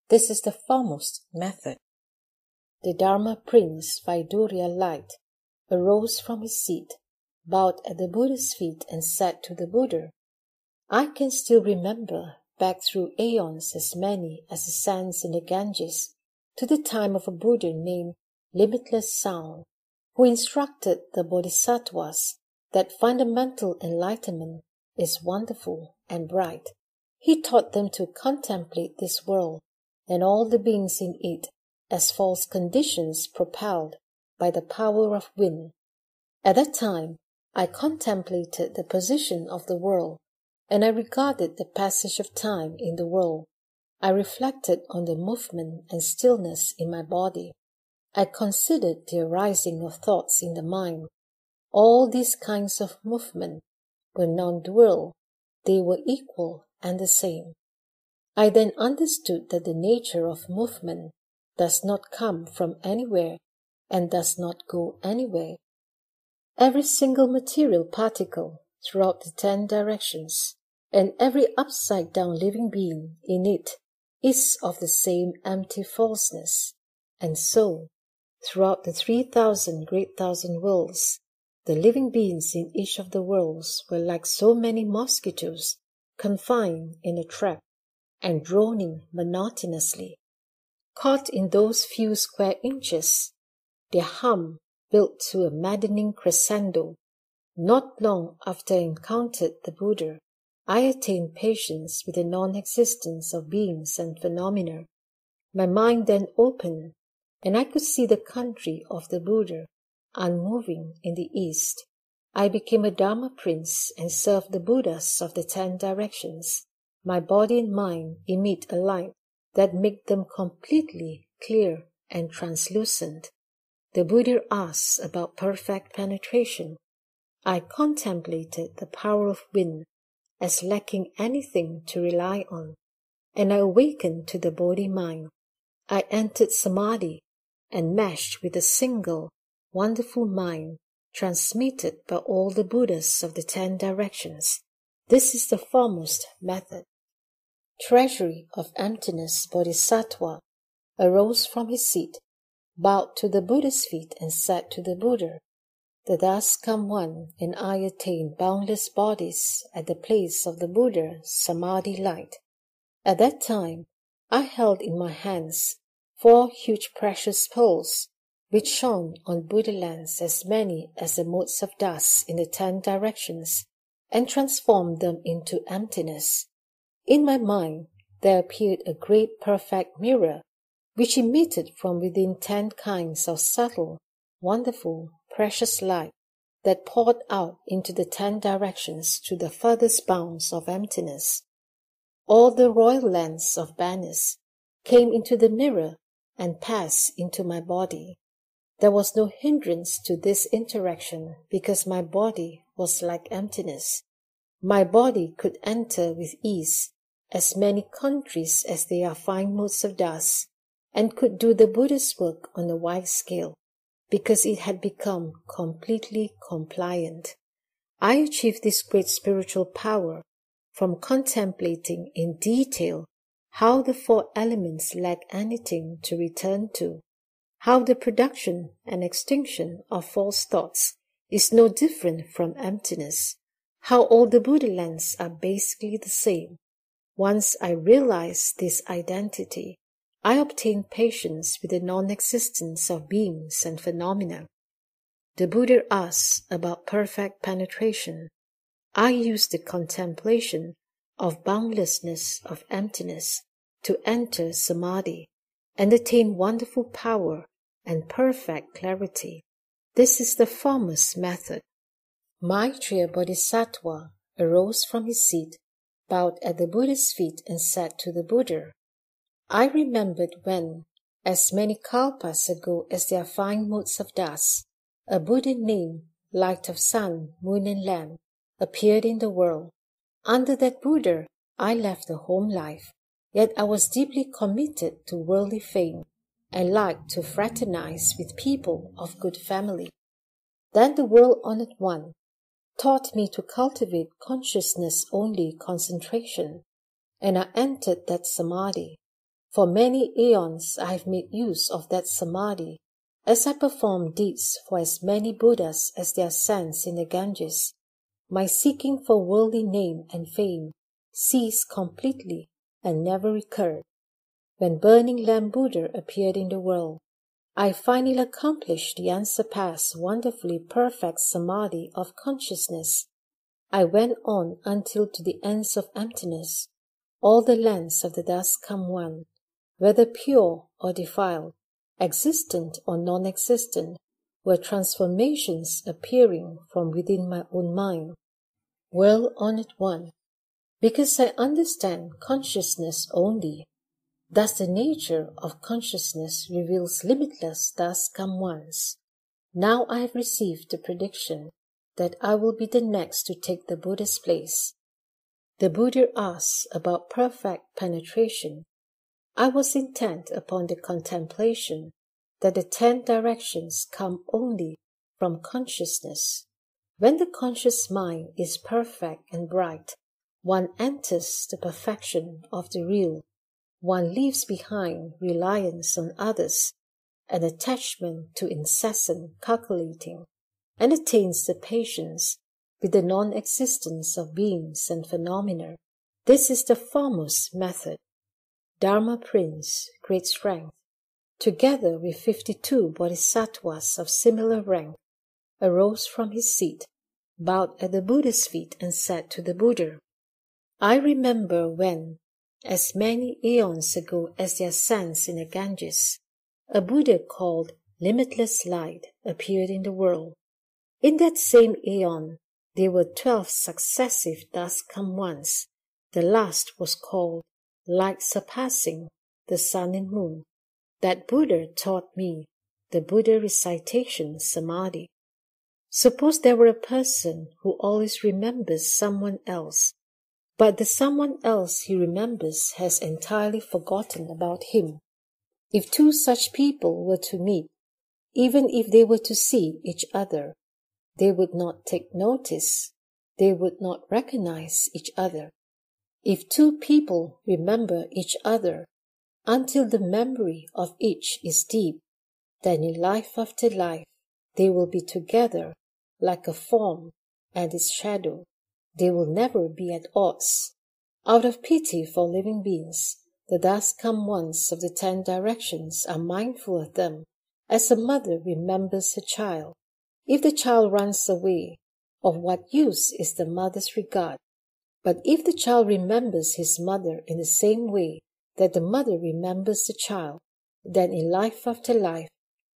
This is the foremost method. The Dharma Prince Vaidurya light arose from his seat, bowed at the Buddha's feet, and said to the Buddha, I can still remember, back through aeons as many as the sands in the Ganges, to the time of a Buddha named Limitless Sound, who instructed the Bodhisattvas that fundamental enlightenment is wonderful and bright. He taught them to contemplate this world and all the beings in it as false conditions propelled by the power of wind. At that time, I contemplated the position of the world, and I regarded the passage of time in the world. I reflected on the movement and stillness in my body. I considered the arising of thoughts in the mind. All these kinds of movement were non-dual. They were equal and the same. I then understood that the nature of movement does not come from anywhere and does not go anywhere. Every single material particle throughout the 10 directions and every upside-down living being in it is of the same empty falseness. And so, throughout the 3,000 great thousand worlds, the living beings in each of the worlds were like so many mosquitoes confined in a trap and droning monotonously. Caught in those few square inches, their hum built to a maddening crescendo. Not long after I encountered the Buddha, I attained patience with the non-existence of beings and phenomena. My mind then opened, and I could see the country of the Buddha unmoving in the east. I became a Dharma prince and served the Buddhas of the 10 directions. My body and mind emit a light that makes them completely clear and translucent. The Buddha asks about perfect penetration. I contemplated the power of wind as lacking anything to rely on, and I awakened to the Bodhi-mind. I entered Samadhi and meshed with a single, wonderful mind transmitted by all the Buddhas of the 10 directions. This is the foremost method. Treasury of Emptiness Bodhisattva arose from his seat, bowed to the Buddha's feet, and said to the Buddha, The thus come one, and I attain boundless bodies at the place of the Buddha Samadhi light. At that time, I held in my hands 4 huge precious pearls, which shone on Buddha lands as many as the motes of dust in the 10 directions, and transformed them into emptiness. In my mind there appeared a great perfect mirror, which emitted from within 10 kinds of subtle, wonderful, precious light that poured out into the 10 directions to the furthest bounds of emptiness. All the royal lands of banners came into the mirror and passed into my body. There was no hindrance to this interaction because my body was like emptiness. My body could enter with ease as many countries as there are fine motes of dust, and could do the Buddha's work on a wide scale, because it had become completely compliant. I achieved this great spiritual power from contemplating in detail how the 4 elements lack anything to return to, how the production and extinction of false thoughts is no different from emptiness, how all the Buddha lands are basically the same. Once I realized this identity, I obtained patience with the non-existence of beings and phenomena. The Buddha asks about perfect penetration. I used the contemplation of boundlessness of emptiness to enter Samadhi and attain wonderful power and perfect clarity. This is the foremost method. Maitreya Bodhisattva arose from his seat, bowed at the Buddha's feet, and said to the Buddha, I remembered when, as many kalpas ago as there are fine motes of dust, a Buddha named Light of Sun, Moon and Lamp appeared in the world. Under that Buddha, I left the home life, yet I was deeply committed to worldly fame. and liked to fraternize with people of good family. Then the world-honored one taught me to cultivate consciousness-only concentration, and I entered that samadhi. For many aeons I have made use of that samadhi, as I performed deeds for as many Buddhas as there are sands in the Ganges. My seeking for worldly name and fame ceased completely and never recurred. When Burning Lamp Buddha appeared in the world, I finally accomplished the unsurpassed, wonderfully perfect samadhi of consciousness. I went on until to the ends of emptiness. All the lands of the dust come one, whether pure or defiled, existent or non-existent, were transformations appearing from within my own mind. Well-honored one, because I understand consciousness only, thus the nature of consciousness reveals limitless dust come ones. Now I have received the prediction that I will be the next to take the Buddha's place. The Buddha asks about perfect penetration. I was intent upon the contemplation that the 10 directions come only from consciousness. When the conscious mind is perfect and bright, one enters the perfection of the real. One leaves behind reliance on others and attachment to incessant calculating, and attains the patience with the non-existence of beings and phenomena. This is the foremost method. Dharma Prince, great strength, together with 52 bodhisattvas of similar rank, arose from his seat, bowed at the Buddha's feet, and said to the Buddha, I remember when, as many aeons ago as there are sands in the Ganges, a Buddha called Limitless Light appeared in the world. In that same aeon, there were 12 successive dust come ones. The last was called Light Surpassing the Sun and Moon. That Buddha taught me the Buddha recitation samadhi. Suppose there were a person who always remembers someone else, but the someone else he remembers has entirely forgotten about him. If 2 such people were to meet, even if they were to see each other, they would not take notice, they would not recognize each other. If 2 people remember each other until the memory of each is deep, then in life after life they will be together like a form and its shadow. They will never be at odds. Out of pity for living beings, the dust come ones of the 10 directions are mindful of them, as a mother remembers her child. If the child runs away, of what use is the mother's regard? But if the child remembers his mother in the same way that the mother remembers the child, then in life after life,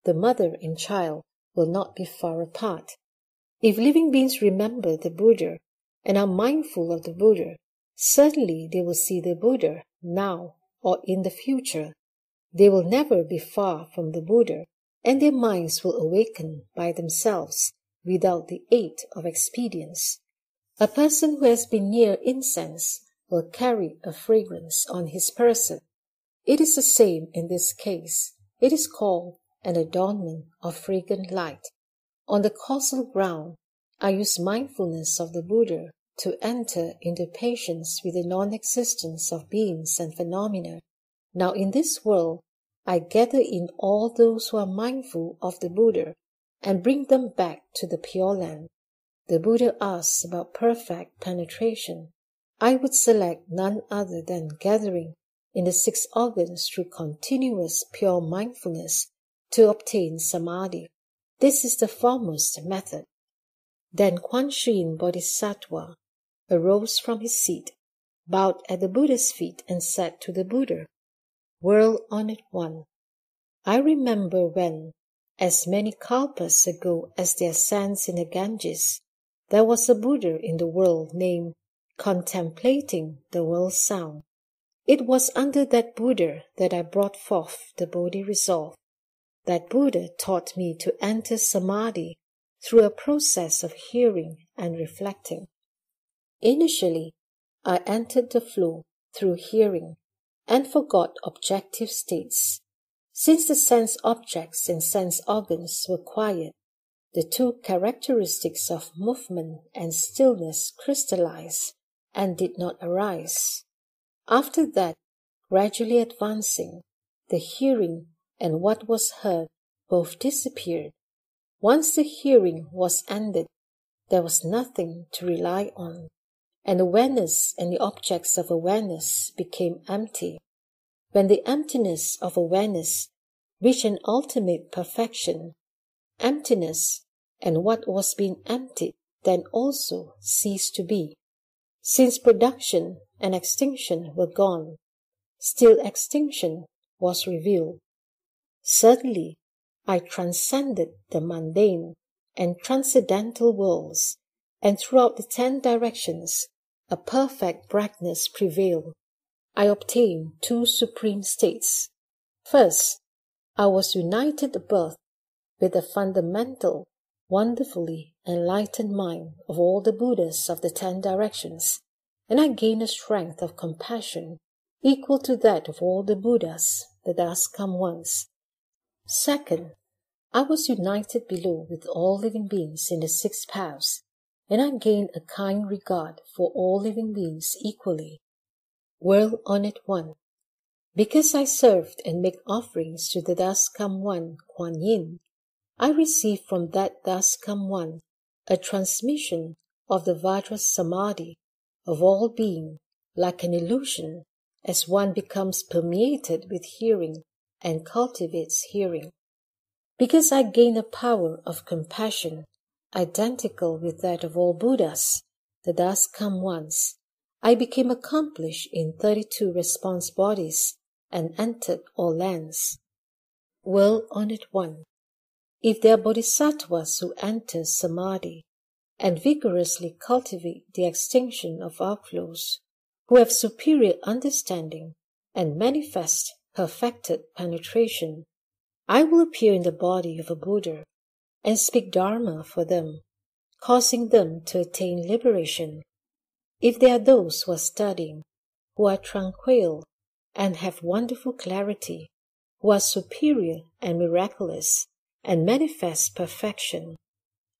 the mother and child will not be far apart. If living beings remember the Buddha and are mindful of the Buddha, certainly they will see the Buddha now or in the future. They will never be far from the Buddha, and their minds will awaken by themselves without the aid of expedience. A person who has been near incense will carry a fragrance on his person. It is the same in this case. It is called an adornment of fragrant light. On the causal ground, I use mindfulness of the Buddha to enter into patience with the non-existence of beings and phenomena. Now in this world, I gather in all those who are mindful of the Buddha and bring them back to the Pure Land. The Buddha asks about perfect penetration. I would select none other than gathering in the 6 organs through continuous pure mindfulness to obtain samadhi. This is the foremost method. Then Quan Yin Bodhisattva arose from his seat, bowed at the Buddha's feet, and said to the Buddha, World-honored one, I remember when, as many kalpas ago as there are sands in the Ganges, there was a Buddha in the world named Contemplating the World Sound. It was under that Buddha that I brought forth the Bodhi resolve. That Buddha taught me to enter samadhi through a process of hearing and reflecting. Initially, I entered the flow through hearing and forgot objective states. Since the sense objects and sense organs were quiet, the two characteristics of movement and stillness crystallized and did not arise. After that, gradually advancing, the hearing and what was heard both disappeared. Once the hearing was ended, there was nothing to rely on, and awareness and the objects of awareness became empty. When the emptiness of awareness reached an ultimate perfection, emptiness and what was being emptied then also ceased to be. Since production and extinction were gone, still extinction was revealed. Suddenly, I transcended the mundane and transcendental worlds, and throughout the 10 directions, a perfect brightness prevailed. I obtained 2 supreme states. First, I was united at birth with the fundamental, wonderfully enlightened mind of all the Buddhas of the 10 directions, and I gained a strength of compassion equal to that of all the Buddhas that thus come once. Second, I was united below with all living beings in the 6 paths, and I gained a kind regard for all living beings equally. Well-honored one, because I served and make offerings to the thus come one, Kuan Yin, I received from that thus come one a transmission of the Vajra Samadhi of all being, like an illusion, as one becomes permeated with hearing and cultivates hearing. Because I gained a power of compassion identical with that of all Buddhas, the thus come ones, I became accomplished in 32 response bodies and entered all lands. Well-honored one, if there are bodhisattvas who enter samadhi and vigorously cultivate the extinction of outflows, who have superior understanding and manifest perfected penetration, I will appear in the body of a Buddha and speak Dharma for them, causing them to attain liberation. If there are those who are studying, who are tranquil and have wonderful clarity, who are superior and miraculous and manifest perfection,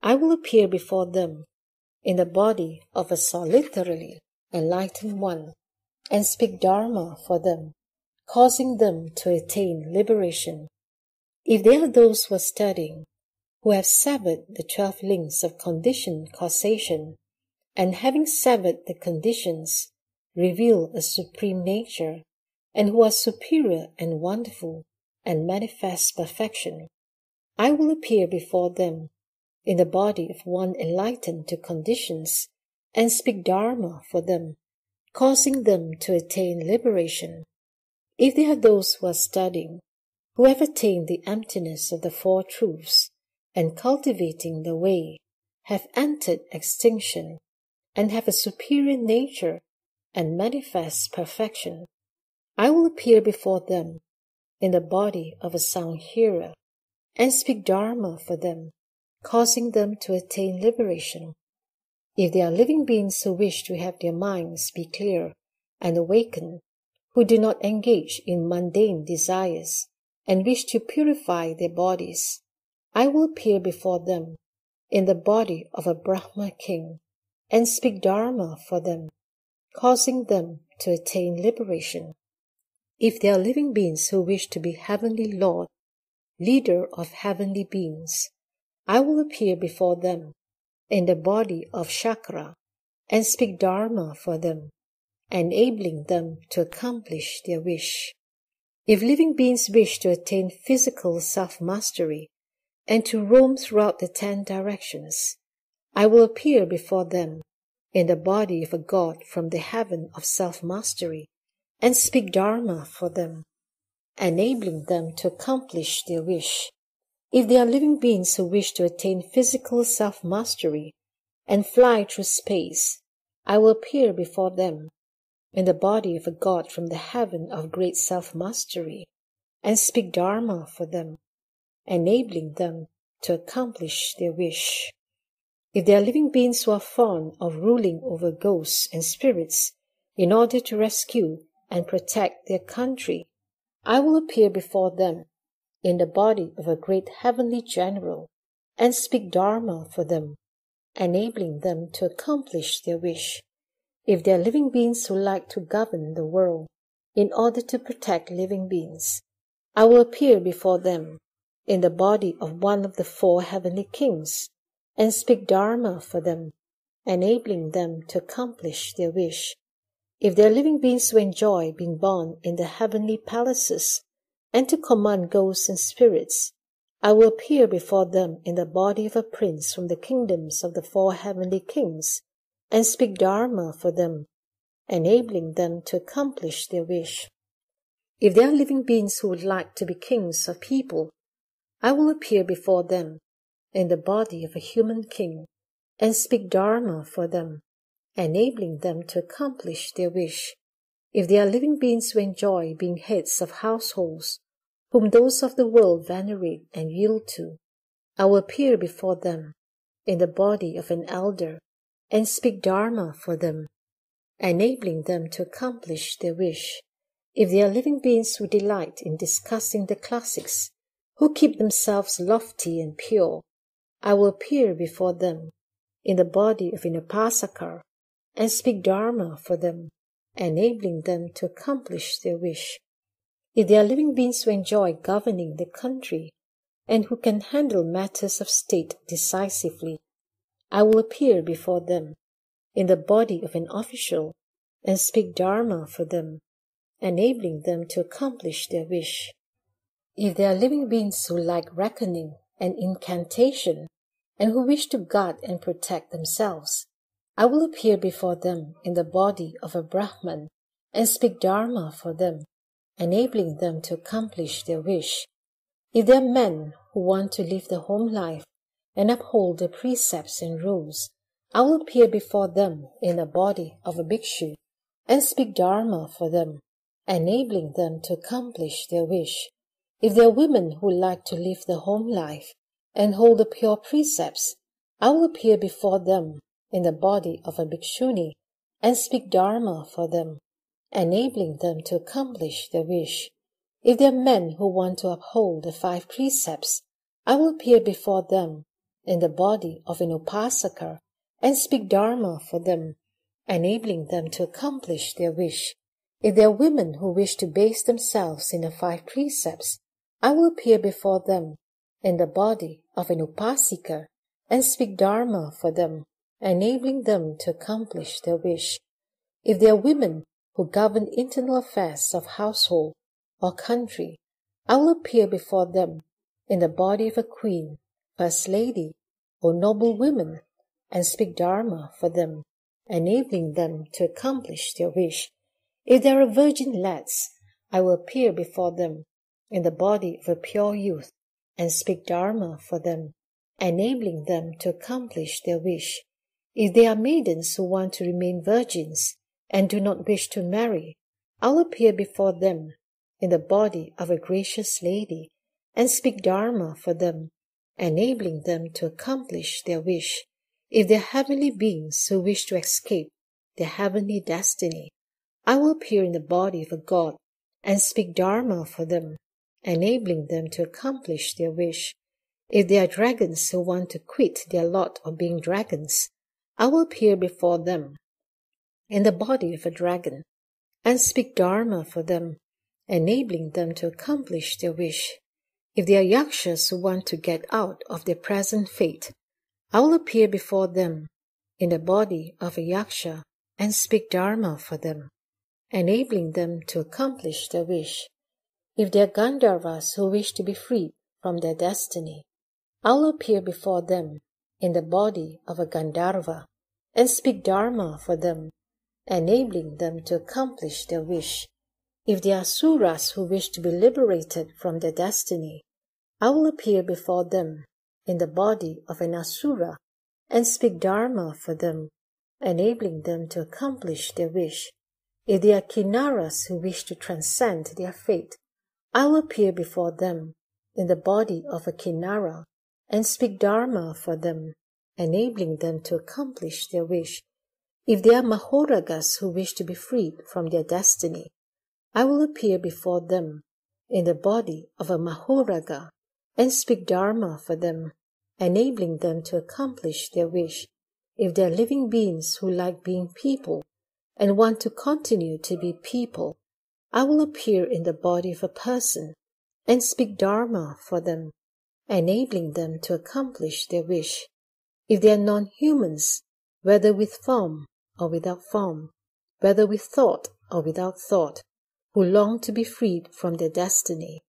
I will appear before them in the body of a solitarily enlightened one and speak Dharma for them, causing them to attain liberation. If there are those who are studying, who have severed the 12 links of conditioned causation, and having severed the conditions, reveal a supreme nature, and who are superior and wonderful and manifest perfection, I will appear before them in the body of one enlightened to conditions and speak Dharma for them, causing them to attain liberation. If there are those who are studying, who have attained the emptiness of the 4 truths, and cultivating the way, have entered extinction, and have a superior nature and manifest perfection, I will appear before them in the body of a sound hearer and speak Dharma for them, causing them to attain liberation. If there are living beings who wish to have their minds be clear and awakened, who do not engage in mundane desires and wish to purify their bodies, I will appear before them in the body of a Brahma king and speak Dharma for them, causing them to attain liberation. If there are living beings who wish to be Heavenly Lord, leader of heavenly beings, I will appear before them in the body of Chakra and speak Dharma for them, enabling them to accomplish their wish. If living beings wish to attain physical self-mastery and to roam throughout the 10 directions, I will appear before them in the body of a god from the heaven of self-mastery and speak Dharma for them, enabling them to accomplish their wish. If there are living beings who wish to attain physical self-mastery and fly through space, I will appear before them in the body of a god from the heaven of great self-mastery and speak Dharma for them, enabling them to accomplish their wish. If there are living beings who are fond of ruling over ghosts and spirits in order to rescue and protect their country, I will appear before them in the body of a great heavenly general and speak Dharma for them, enabling them to accomplish their wish. If they are living beings who like to govern the world in order to protect living beings, I will appear before them in the body of one of the 4 heavenly kings and speak Dharma for them, enabling them to accomplish their wish. If they are living beings who enjoy being born in the heavenly palaces and to command ghosts and spirits, I will appear before them in the body of a prince from the kingdoms of the 4 heavenly kings and speak Dharma for them, enabling them to accomplish their wish. If they are living beings who would like to be kings of people, I will appear before them in the body of a human king and speak Dharma for them, enabling them to accomplish their wish. If they are living beings who enjoy being heads of households, whom those of the world venerate and yield to, I will appear before them in the body of an elder and speak Dharma for them, enabling them to accomplish their wish. If they are living beings who delight in discussing the classics, who keep themselves lofty and pure, I will appear before them in the body of an upasaka and speak Dharma for them, enabling them to accomplish their wish. If they are living beings who enjoy governing the country and who can handle matters of state decisively, I will appear before them in the body of an official and speak Dharma for them, enabling them to accomplish their wish. If they are living beings who like reckoning and incantation and who wish to guard and protect themselves, I will appear before them in the body of a Brahman and speak Dharma for them, enabling them to accomplish their wish. If they are men who want to live the home life and uphold the precepts and rules, I will appear before them in the body of a bhikshu and speak Dharma for them, enabling them to accomplish their wish. If they are women who like to live the home life and hold the pure precepts, I will appear before them in the body of a bhikshuni and speak Dharma for them, enabling them to accomplish their wish. If they are men who want to uphold the 5 precepts, I will appear before them in the body of an upasaka and speak Dharma for them, enabling them to accomplish their wish. If they are women who wish to base themselves in the 5 precepts, I will appear before them in the body of an upasika and speak Dharma for them, enabling them to accomplish their wish. If they are women who govern internal affairs of household or country, I will appear before them in the body of a queen, first lady, or noble women, and speak Dharma for them, enabling them to accomplish their wish. If there are virgin lads, I will appear before them in the body of a pure youth and speak Dharma for them, enabling them to accomplish their wish. If they are maidens who want to remain virgins and do not wish to marry, I will appear before them in the body of a gracious lady and speak Dharma for them, enabling them to accomplish their wish. If they are heavenly beings who wish to escape their heavenly destiny, I will appear in the body of a god and speak Dharma for them, enabling them to accomplish their wish. If they are dragons who want to quit their lot of being dragons, I will appear before them in the body of a dragon and speak Dharma for them, enabling them to accomplish their wish. If they are yakshas who want to get out of their present fate, I will appear before them in the body of a yaksha and speak Dharma for them, enabling them to accomplish their wish. If they are Gandharvas who wish to be freed from their destiny, I will appear before them in the body of a Gandharva and speak Dharma for them, enabling them to accomplish their wish. If they are Suras who wish to be liberated from their destiny, I will appear before them in the body of an Asura and speak Dharma for them, enabling them to accomplish their wish. If they are Kinnaras who wish to transcend their fate, I will appear before them in the body of a Kinnara and speak Dharma for them, enabling them to accomplish their wish. If they are Mahoragas who wish to be freed from their destiny, I will appear before them in the body of a Mahoraga and speak Dharma for them, enabling them to accomplish their wish. If they are living beings who like being people and want to continue to be people, I will appear in the body of a person and speak Dharma for them, enabling them to accomplish their wish. If they are non-humans, whether with form or without form, whether with thought or without thought, who long to be freed from their destiny,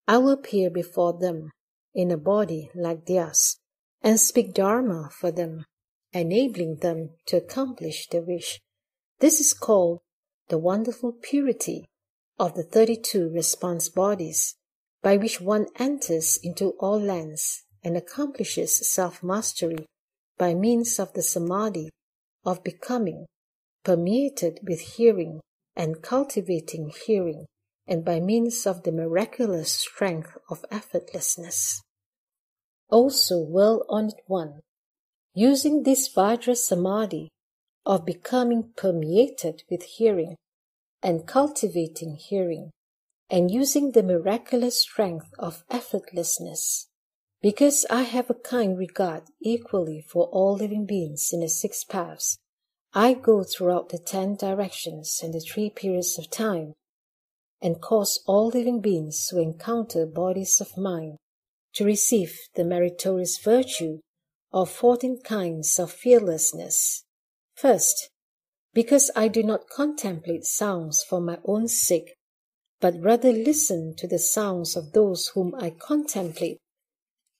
I will appear before them in a body like theirs and speak Dharma for them, enabling them to accomplish their wish. This is called the wonderful purity of the 32 response bodies, by which one enters into all lands and accomplishes self-mastery by means of the samadhi of becoming, permeated with hearing and cultivating hearing, and by means of the miraculous strength of effortlessness. Also, well-honored one, using this Vajra Samadhi of becoming permeated with hearing and cultivating hearing, and using the miraculous strength of effortlessness, because I have a kind regard equally for all living beings in the 6 paths, I go throughout the 10 directions and the 3 periods of time, and cause all living beings who encounter bodies of mind to receive the meritorious virtue of 14 kinds of fearlessness. First, because I do not contemplate sounds for my own sake, but rather listen to the sounds of those whom I contemplate,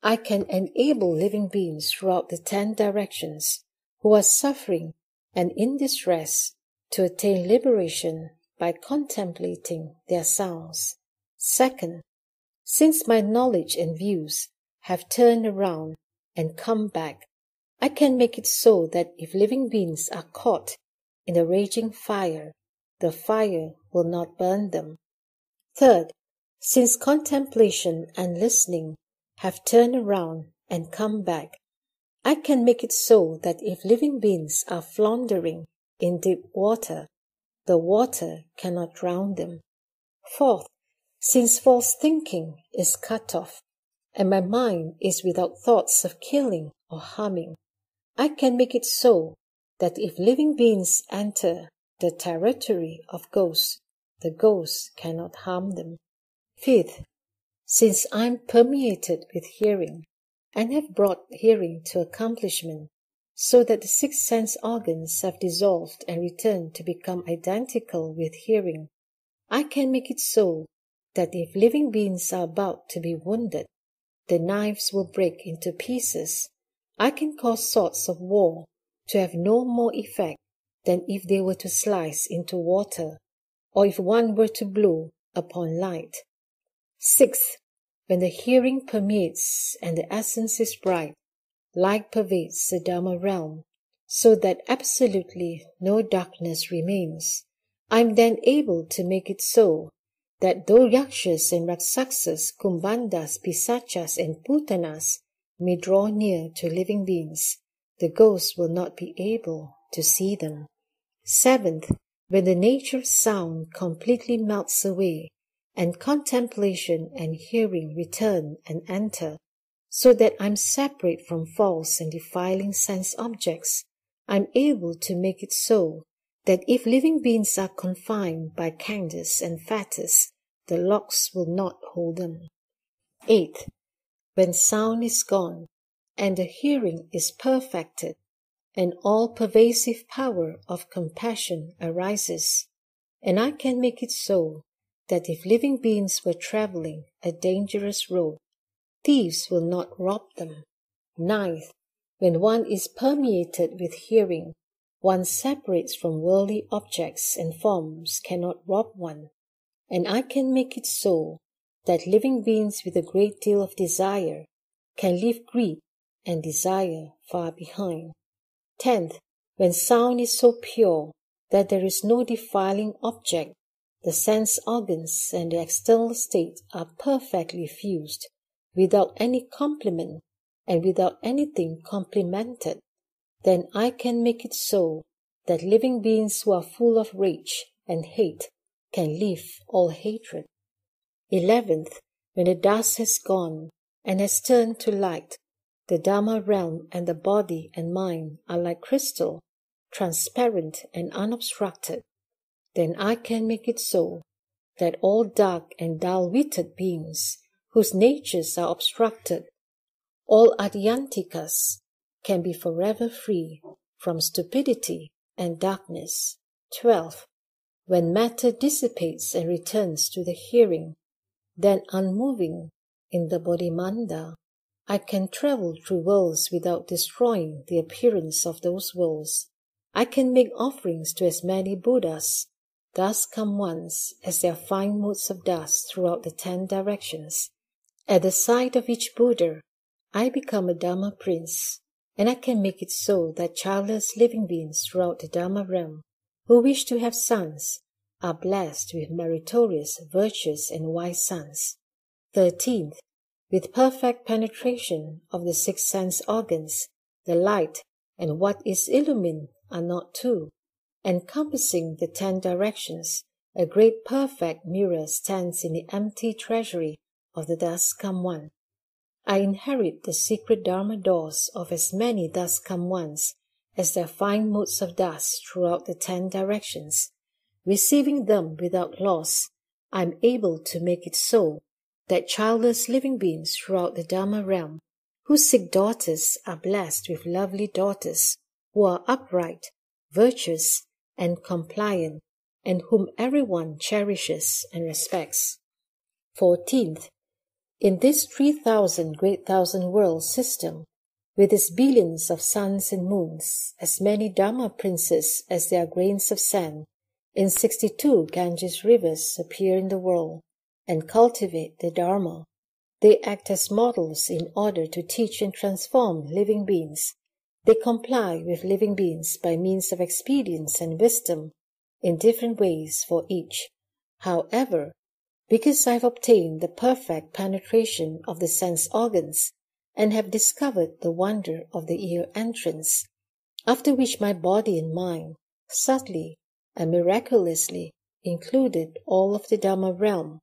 I can enable living beings throughout the 10 directions who are suffering and in distress to attain liberation by contemplating their sounds. Second, since my knowledge and views have turned around and come back, I can make it so that if living beings are caught in a raging fire, the fire will not burn them. Third, since contemplation and listening have turned around and come back, I can make it so that if living beings are floundering in deep water, the water cannot drown them. Fourth, since false thinking is cut off, and my mind is without thoughts of killing or harming, I can make it so that if living beings enter the territory of ghosts, the ghosts cannot harm them. Fifth, since I am permeated with hearing, and have brought hearing to accomplishment, so that the 6 sense organs have dissolved and returned to become identical with hearing, I can make it so that if living beings are about to be wounded, the knives will break into pieces. I can cause swords of war to have no more effect than if they were to slice into water, or if one were to blow upon light. Sixth, when the hearing permeates and the essence is bright, light pervades the Dharma realm, so that absolutely no darkness remains. I am then able to make it so that though Yakshas and Rakshasas, Kumbhandas, Pisachas and Putanas may draw near to living beings, the ghosts will not be able to see them. Seventh, when the nature of sound completely melts away, and contemplation and hearing return and enter, so that I'm separate from false and defiling sense objects, I'm able to make it so that if living beings are confined by canthus and fetters, the locks will not hold them. Eighth, when sound is gone, and the hearing is perfected, an all-pervasive power of compassion arises, and I can make it so that if living beings were traveling a dangerous road, thieves will not rob them. Ninth, when one is permeated with hearing, one separates from worldly objects and forms cannot rob one, and I can make it so that living beings with a great deal of desire can leave greed and desire far behind. 10th, when sound is so pure that there is no defiling object, the sense organs and the external state are perfectly fused, without any complement and without anything complemented, then I can make it so that living beings who are full of rage and hate can leave all hatred. 11th, when the dust has gone and has turned to light, the Dharma realm and the body and mind are like crystal, transparent and unobstructed. Then I can make it so that all dark and dull-witted beings, whose natures are obstructed, all Adyantikas, can be forever free from stupidity and darkness. 12. When matter dissipates and returns to the hearing, then unmoving in the Bodhimanda, I can travel through worlds without destroying the appearance of those worlds. I can make offerings to as many Buddhas, thus come ones, as there are fine motes of dust throughout the 10 directions. At the sight of each Buddha, I become a Dharma prince, and I can make it so that childless living beings throughout the Dharma realm, who wish to have sons, are blessed with meritorious, virtuous, and wise sons. 13th, with perfect penetration of the 6 sense organs, the light and what is illumined are not two. Encompassing the 10 directions, a great perfect mirror stands in the empty treasury of the thus come one. I inherit the secret Dharma doors of as many thus come ones as there are fine motes of dust throughout the 10 directions. Receiving them without loss, I am able to make it so that childless living beings throughout the Dharma realm, who seek daughters, are blessed with lovely daughters, who are upright, virtuous, and compliant, and whom everyone cherishes and respects. 14th, in this 3,000 great thousand world system, with its billions of suns and moons, as many Dharma princes as there are grains of sand, in 62 Ganges rivers appear in the world and cultivate the Dharma. They act as models in order to teach and transform living beings. They comply with living beings by means of expedience and wisdom in different ways for each. However, because I have obtained the perfect penetration of the sense organs and have discovered the wonder of the ear entrance, after which my body and mind subtly and miraculously included all of the Dharma realm,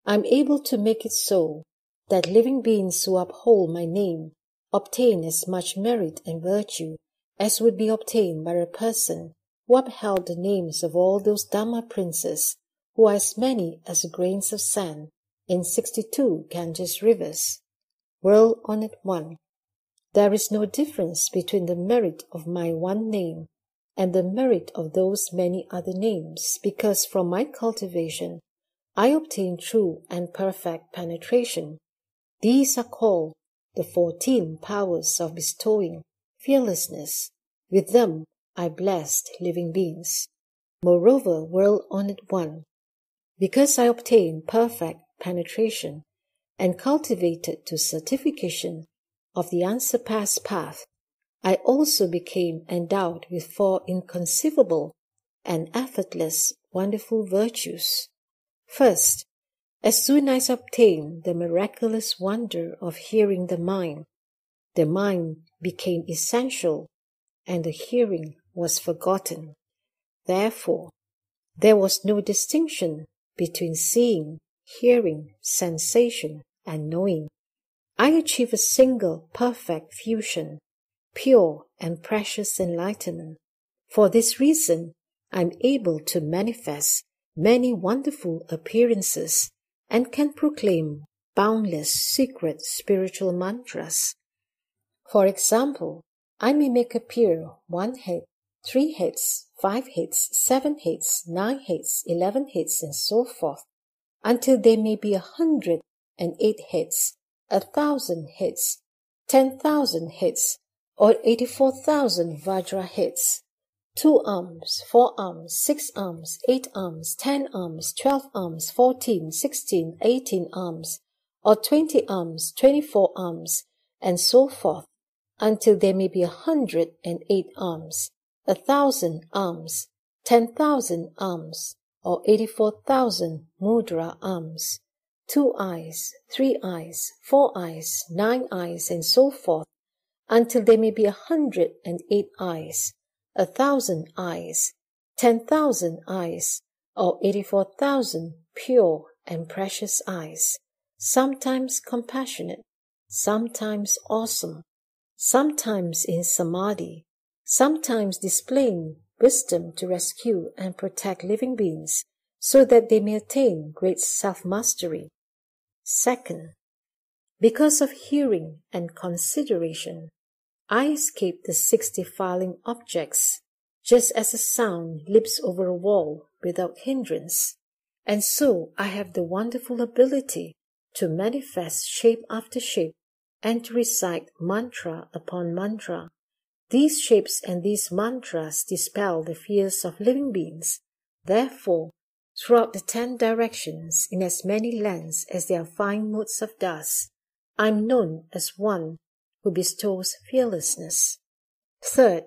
I am able to make it so that living beings who uphold my name obtain as much merit and virtue as would be obtained by a person who upheld the names of all those Dharma princes who are as many as grains of sand in 62 Ganges rivers. World-honored one, there is no difference between the merit of my one name and the merit of those many other names, because from my cultivation I obtain true and perfect penetration. These are called the 14 powers of bestowing fearlessness. With them I blessed living beings. Moreover, world-honored one, because I obtained perfect penetration and cultivated to certification of the unsurpassed path, I also became endowed with 4 inconceivable and effortless wonderful virtues. First, as soon as I obtained the miraculous wonder of hearing the mind became essential and the hearing was forgotten. Therefore, there was no distinction between seeing, hearing, sensation, and knowing. I achieved a single perfect fusion, pure and precious enlightenment. For this reason, I am able to manifest many wonderful appearances and can proclaim boundless secret spiritual mantras. For example, I may make appear 1 head, 3 heads, 5 heads, 7 heads, 9 heads, 11 heads, and so forth, until there may be 108 heads, 1,000 heads, 10,000 heads, or 84,000 Vajra heads. 2 arms, 4 arms, 6 arms, 8 arms, 10 arms, 12 arms, 14, 16, 18 arms, or 20 arms, 24 arms, and so forth, until there may be 108 arms, 1,000 arms, 10,000 arms, or 84,000 mudra arms, 2 eyes, 3 eyes, 4 eyes, 9 eyes, and so forth, until there may be 108 eyes, 1,000 eyes, 10,000 eyes, or 84,000 pure and precious eyes, sometimes compassionate, sometimes awesome, sometimes in samadhi, sometimes displaying wisdom to rescue and protect living beings so that they may attain great self-mastery. Second, because of hearing and consideration, I escape the 6 defiling objects, just as a sound leaps over a wall without hindrance, and so I have the wonderful ability to manifest shape after shape and to recite mantra upon mantra. These shapes and these mantras dispel the fears of living beings. Therefore, throughout the 10 directions, in as many lands as there are fine motes of dust, I am known as one who bestows fearlessness. Third,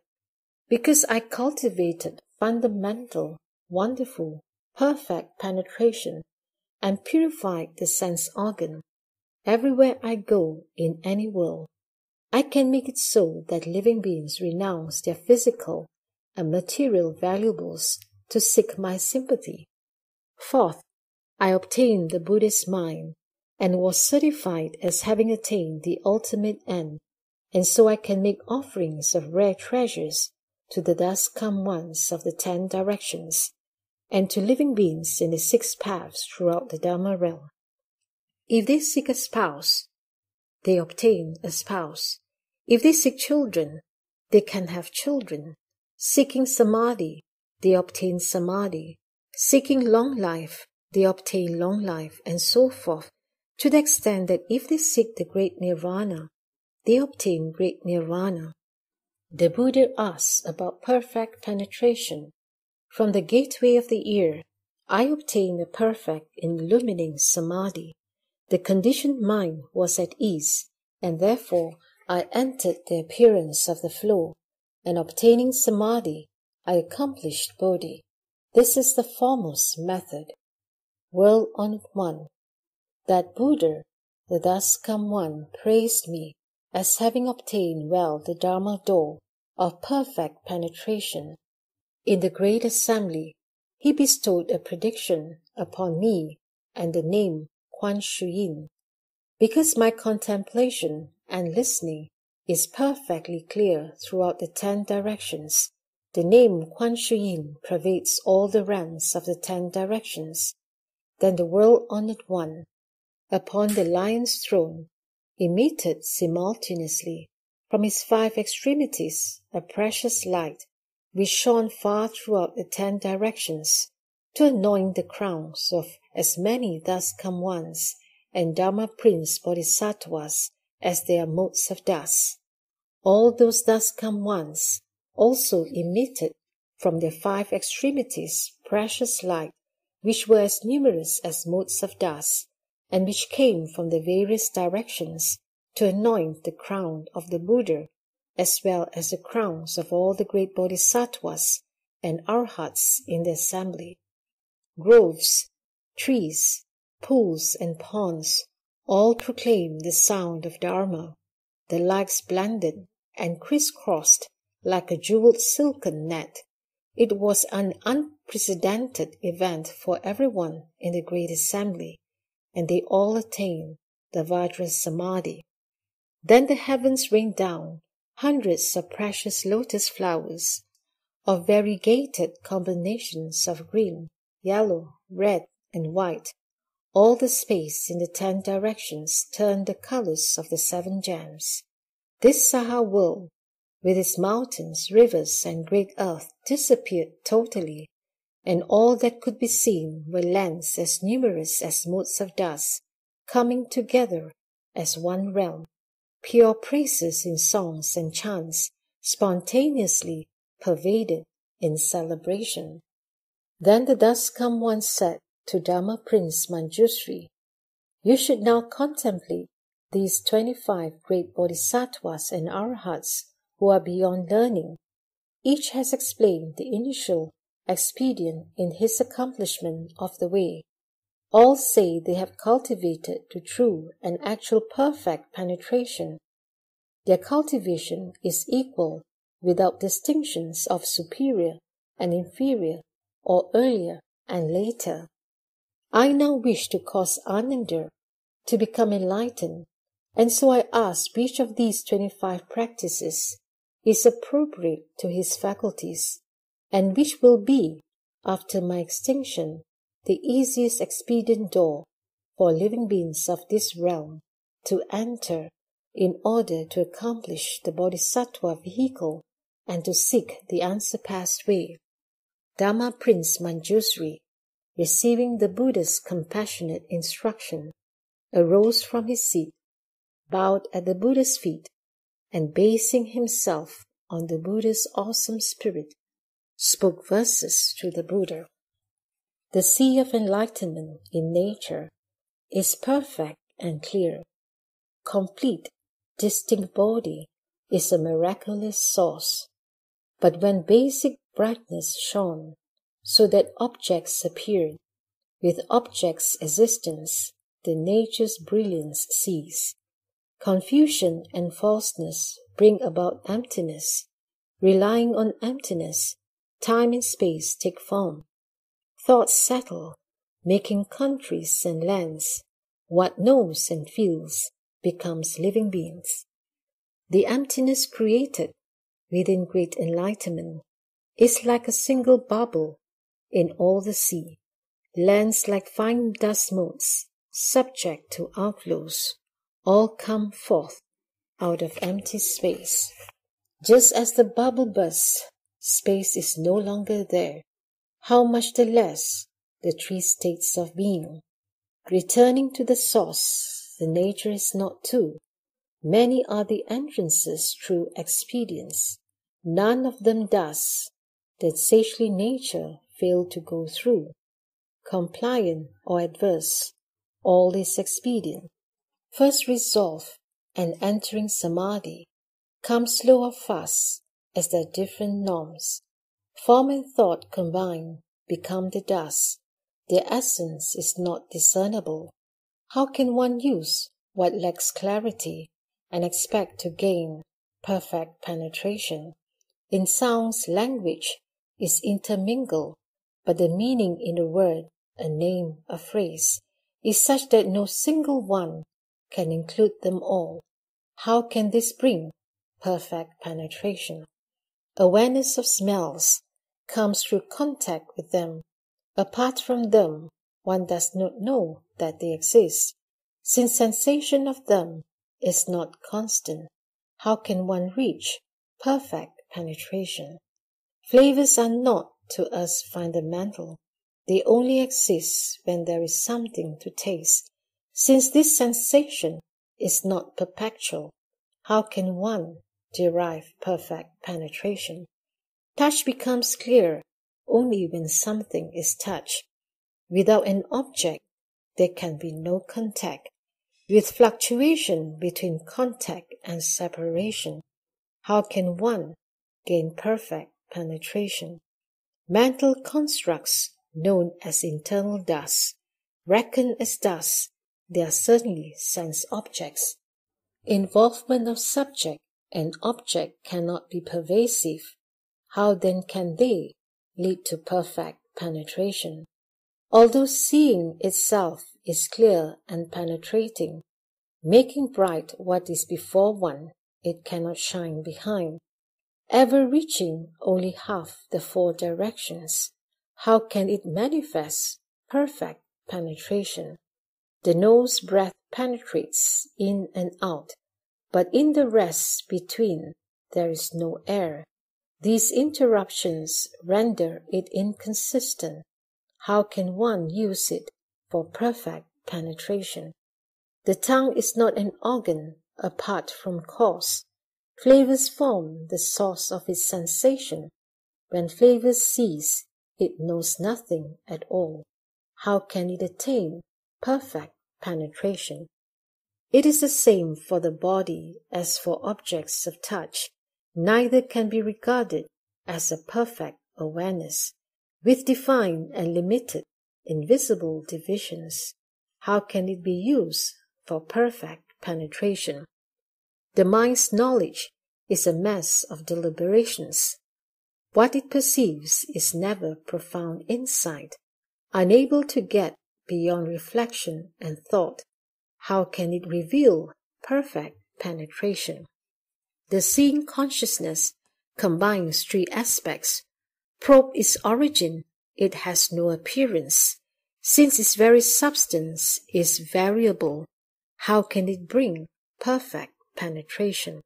because I cultivated fundamental, wonderful, perfect penetration and purified the sense organ, everywhere I go in any world, I can make it so that living beings renounce their physical and material valuables to seek my sympathy. Fourth, I obtained the Buddhist mind and was certified as having attained the ultimate end, and so I can make offerings of rare treasures to the dust-come ones of the 10 directions, and to living beings in the 6 paths throughout the Dharma realm. If they seek a spouse, they obtain a spouse. If they seek children, they can have children. Seeking samadhi, they obtain samadhi. Seeking long life, they obtain long life, and so forth, to the extent that if they seek the great nirvana, they obtain great nirvana. The Buddha asks about perfect penetration. From the gateway of the ear, I obtained a perfect illumining samadhi. The conditioned mind was at ease, and therefore I entered the appearance of the flow, and obtaining samadhi, I accomplished bodhi. This is the foremost method. World-honored one, that Buddha, the thus-come one, praised me as having obtained well the Dharma door of perfect penetration. In the great assembly, he bestowed a prediction upon me and the name Quan Shu Yin. Because my contemplation and listening is perfectly clear throughout the 10 directions, the name Quan Shu Yin pervades all the realms of the 10 directions. Then the world-honored one, upon the lion's throne, emitted simultaneously from his 5 extremities a precious light, which shone far throughout the 10 directions, to anoint the crowns of as many thus-come ones and Dharma Prince Bodhisattvas as their motes of dust. All those thus-come ones also emitted from their 5 extremities precious light, which were as numerous as motes of dust, and which came from the various directions to anoint the crown of the Buddha, as well as the crowns of all the great Bodhisattvas and Arhats in the assembly. Groves, trees, pools, and ponds all proclaim the sound of Dharma. The lights blended and crisscrossed like a jeweled silken net. It was an unprecedented event for everyone in the great assembly, and they all attained the Vajra Samadhi. Then the heavens rained down hundreds of precious lotus flowers, of variegated combinations of green, yellow, red, and white. All the space in the 10 directions turned the colors of the 7 gems. This Saha world, with its mountains, rivers, and great earth, disappeared totally, and all that could be seen were lands as numerous as motes of dust, coming together as one realm. Pure praises in songs and chants spontaneously pervaded in celebration. Then the thus-come one said to Dharma Prince Manjushri, "You should now contemplate these 25 great bodhisattvas and arhats who are beyond learning. Each has explained the initial expedient in his accomplishment of the way. All say they have cultivated to true and actual perfect penetration. Their cultivation is equal without distinctions of superior and inferior or earlier and later. I now wish to cause Ananda to become enlightened, and so I ask which of these 25 practices is appropriate to his faculties, and which will be, after my extinction, the easiest expedient door for living beings of this realm to enter in order to accomplish the Bodhisattva vehicle and to seek the unsurpassed way. Dharma Prince Manjusri, receiving the Buddha's compassionate instruction, arose from his seat, bowed at the Buddha's feet, and basing himself on the Buddha's awesome spirit, spoke verses to the Buddha. The sea of enlightenment in nature is perfect and clear. Complete, distinct body is a miraculous source. But when basic brightness shone, so that objects appeared, with objects' existence, the nature's brilliance cease. Confusion and falseness bring about emptiness. Relying on emptiness, time and space take form. Thoughts settle, making countries and lands. What knows and feels becomes living beings. The emptiness created within great enlightenment is like a single bubble in all the sea. Lands like fine dust motes, subject to outflows, all come forth out of empty space. Just as the bubble bursts, space is no longer there. How much the less the three states of being. Returning to the source, the nature is not two. Many are the entrances through expedience. None of them does that sagely nature fail to go through. Compliant or adverse, all is expedient. First resolve and entering samadhi come slow or fast as their different norms. Form and thought combined become the dust. Their essence is not discernible. How can one use what lacks clarity and expect to gain perfect penetration? In sounds, language is intermingled, but the meaning in a word, a name, a phrase, is such that no single one can include them all. How can this bring perfect penetration? Awareness of smells comes through contact with them. Apart from them, one does not know that they exist. Since sensation of them is not constant, how can one reach perfect penetration? Flavors are not to us fundamental. They only exist when there is something to taste. Since this sensation is not perpetual, how can one derive perfect penetration? Touch becomes clear only when something is touched. Without an object, there can be no contact. With fluctuation between contact and separation, how can one gain perfect penetration? Mental constructs known as internal dust, reckoned as dust, they are certainly sense objects. Involvement of subject and object cannot be pervasive. How then can they lead to perfect penetration? Although seeing itself is clear and penetrating, making bright what is before one, it cannot shine behind. Ever reaching only half the four directions, how can it manifest perfect penetration? The nose breath penetrates in and out, but in the rest between there is no air. These interruptions render it inconsistent. How can one use it for perfect penetration? The tongue is not an organ apart from cause. Flavors form the source of its sensation. When flavors cease, it knows nothing at all. How can it attain perfect penetration? It is the same for the body as for objects of touch. Neither can be regarded as a perfect awareness. With defined and limited, invisible divisions, how can it be used for perfect penetration? The mind's knowledge is a mass of deliberations. What it perceives is never profound insight. Unable to get beyond reflection and thought, how can it reveal perfect penetration? The seeing consciousness combines three aspects. Probe its origin, it has no appearance. Since its very substance is variable, how can it bring perfect penetration?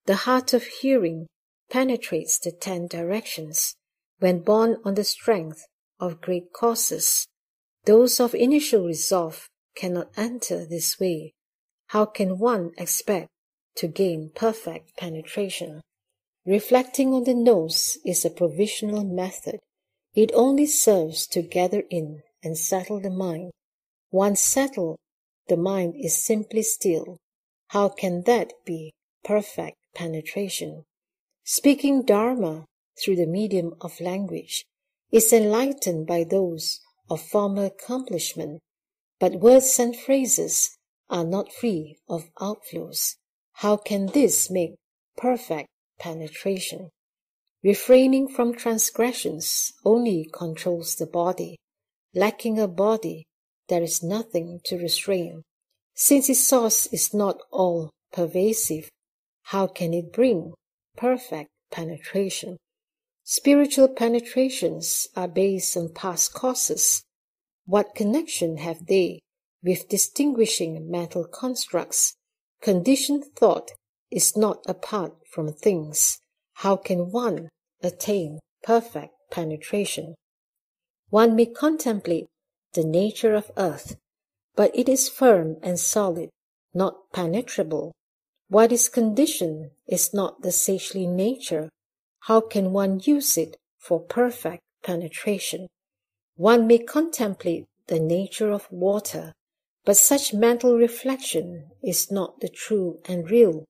The heart of hearing penetrates the 10 directions when born on the strength of great causes. Those of initial resolve cannot enter this way. How can one expect to gain perfect penetration? Reflecting on the nose is a provisional method. It only serves to gather in and settle the mind. Once settled, the mind is simply still. How can that be perfect penetration? Speaking Dharma through the medium of language is enlightened by those of former accomplishment, but words and phrases are not free of outflows. How can this make perfect penetration? Refraining from transgressions only controls the body. Lacking a body, there is nothing to restrain. Since its source is not all pervasive, how can it bring perfect penetration? Spiritual penetrations are based on past causes. What connection have they with distinguishing mental constructs? Conditioned thought is not apart from things. How can one attain perfect penetration? One may contemplate the nature of earth, but it is firm and solid, not penetrable. What is conditioned is not the sagely nature. How can one use it for perfect penetration? One may contemplate the nature of water, but such mental reflection is not the true and real.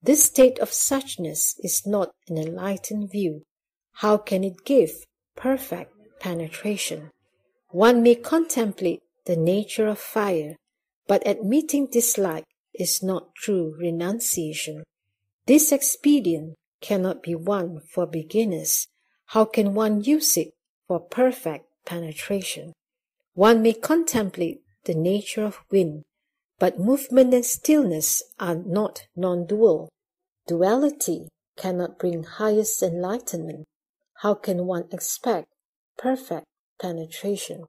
This state of suchness is not an enlightened view. How can it give perfect penetration? One may contemplate the nature of fire, but admitting dislike is not true renunciation. This expedient cannot be one for beginners. How can one use it for perfect penetration? One may contemplate the nature of wind, but movement and stillness are not non-dual. Duality cannot bring highest enlightenment. How can one expect perfect penetration?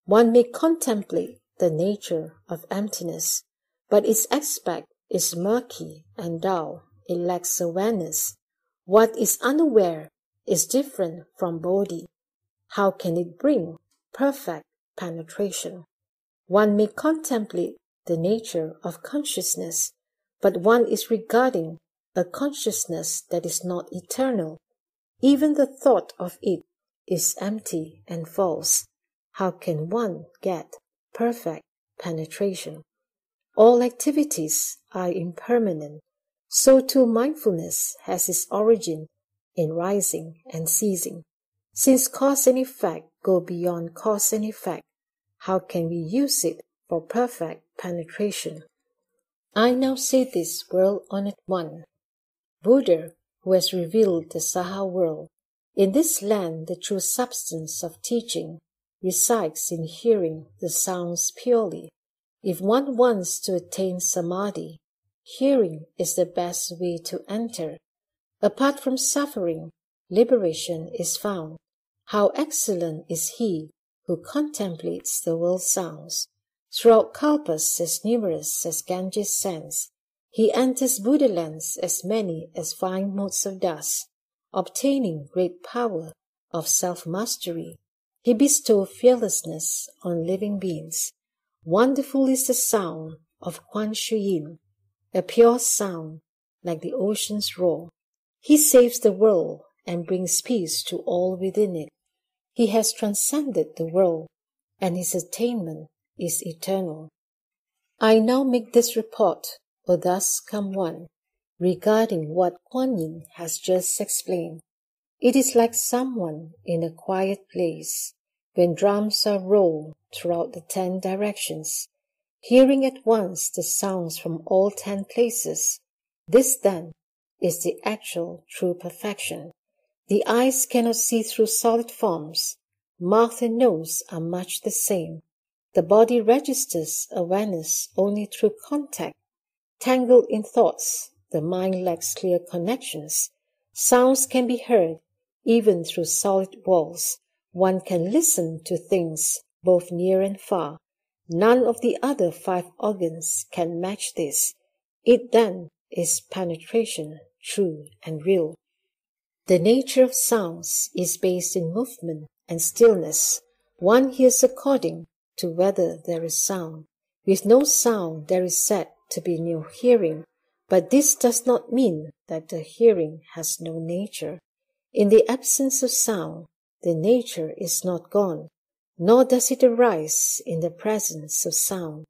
One may contemplate the nature of emptiness, but its aspect is murky and dull. It lacks awareness. What is unaware is different from body. How can it bring perfect penetration? One may contemplate the nature of consciousness, but one is regarding a consciousness that is not eternal. Even the thought of it is empty and false. How can one get perfect penetration? All activities are impermanent. So too mindfulness has its origin in rising and ceasing. Since cause and effect go beyond cause and effect, how can we use it for perfect penetration? I now say this world-honored one, Buddha, who has revealed the Saha world. In this land, the true substance of teaching resides in hearing the sounds purely. If one wants to attain samadhi, hearing is the best way to enter. Apart from suffering, liberation is found. How excellent is he who contemplates the world sounds. Throughout kalpas as numerous as Ganges sands, he enters Buddha lands as many as fine motes of dust, obtaining great power of self-mastery. He bestows fearlessness on living beings. Wonderful is the sound of Quan Shu Yin, a pure sound like the ocean's roar. He saves the world and brings peace to all within it. He has transcended the world, and his attainment is eternal. I now make this report, O thus come one, regarding what Kuan Yin has just explained. It is like someone in a quiet place, when drums are rolled throughout the 10 directions, hearing at once the sounds from all 10 places. This then is the actual true perfection. The eyes cannot see through solid forms. Mouth and nose are much the same. The body registers awareness only through contact. Tangled in thoughts, the mind lacks clear connections. Sounds can be heard, even through solid walls. One can listen to things both near and far. None of the other 5 organs can match this. It then is penetration, true and real. The nature of sounds is based in movement and stillness. One hears according to whether there is sound. With no sound there is said to be no hearing, but this does not mean that the hearing has no nature. In the absence of sound, the nature is not gone, nor does it arise in the presence of sound.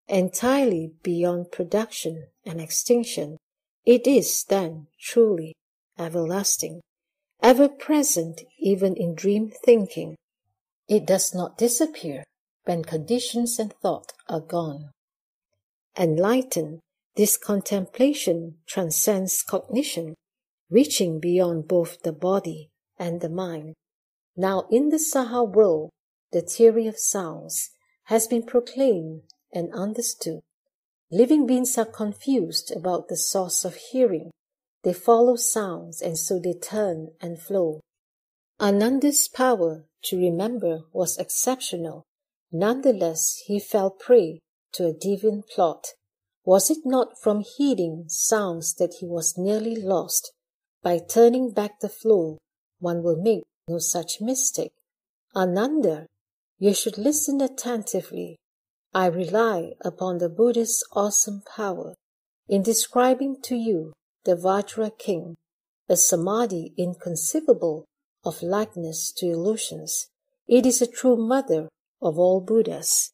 Entirely beyond production and extinction, it is then truly everlasting, ever present even in dream thinking. It does not disappear when conditions and thought are gone. Enlightened, this contemplation transcends cognition, reaching beyond both the body and the mind. Now in the Saha world, the theory of sounds has been proclaimed and understood. Living beings are confused about the source of hearing. They follow sounds and so they turn and flow. Ananda's power to remember was exceptional. Nonetheless, he fell prey to a deviant plot. Was it not from heeding sounds that he was nearly lost? By turning back the flow, one will make no such mistake. Ananda, you should listen attentively. I rely upon the Buddha's awesome power in describing to you the Vajra king, a samadhi inconceivable of likeness to illusions. It is a true mother of all Buddhas.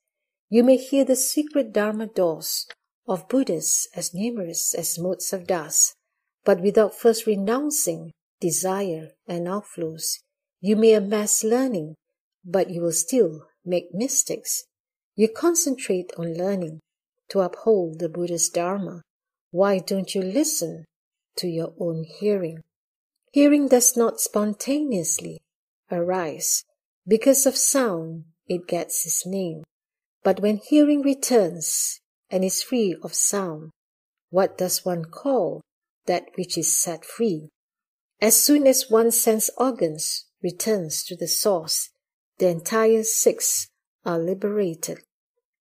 You may hear the secret Dharma doors of Buddhas as numerous as motes of dust, but without first renouncing desire and outflows. You may amass learning, but you will still make mistakes. You concentrate on learning to uphold the Buddha's Dharma. Why don't you listen to your own hearing? Hearing does not spontaneously arise. Because of sound, it gets its name. But when hearing returns and is free of sound, what does one call that which is set free? As soon as one's sense organs returns to the source, the entire 6 are liberated.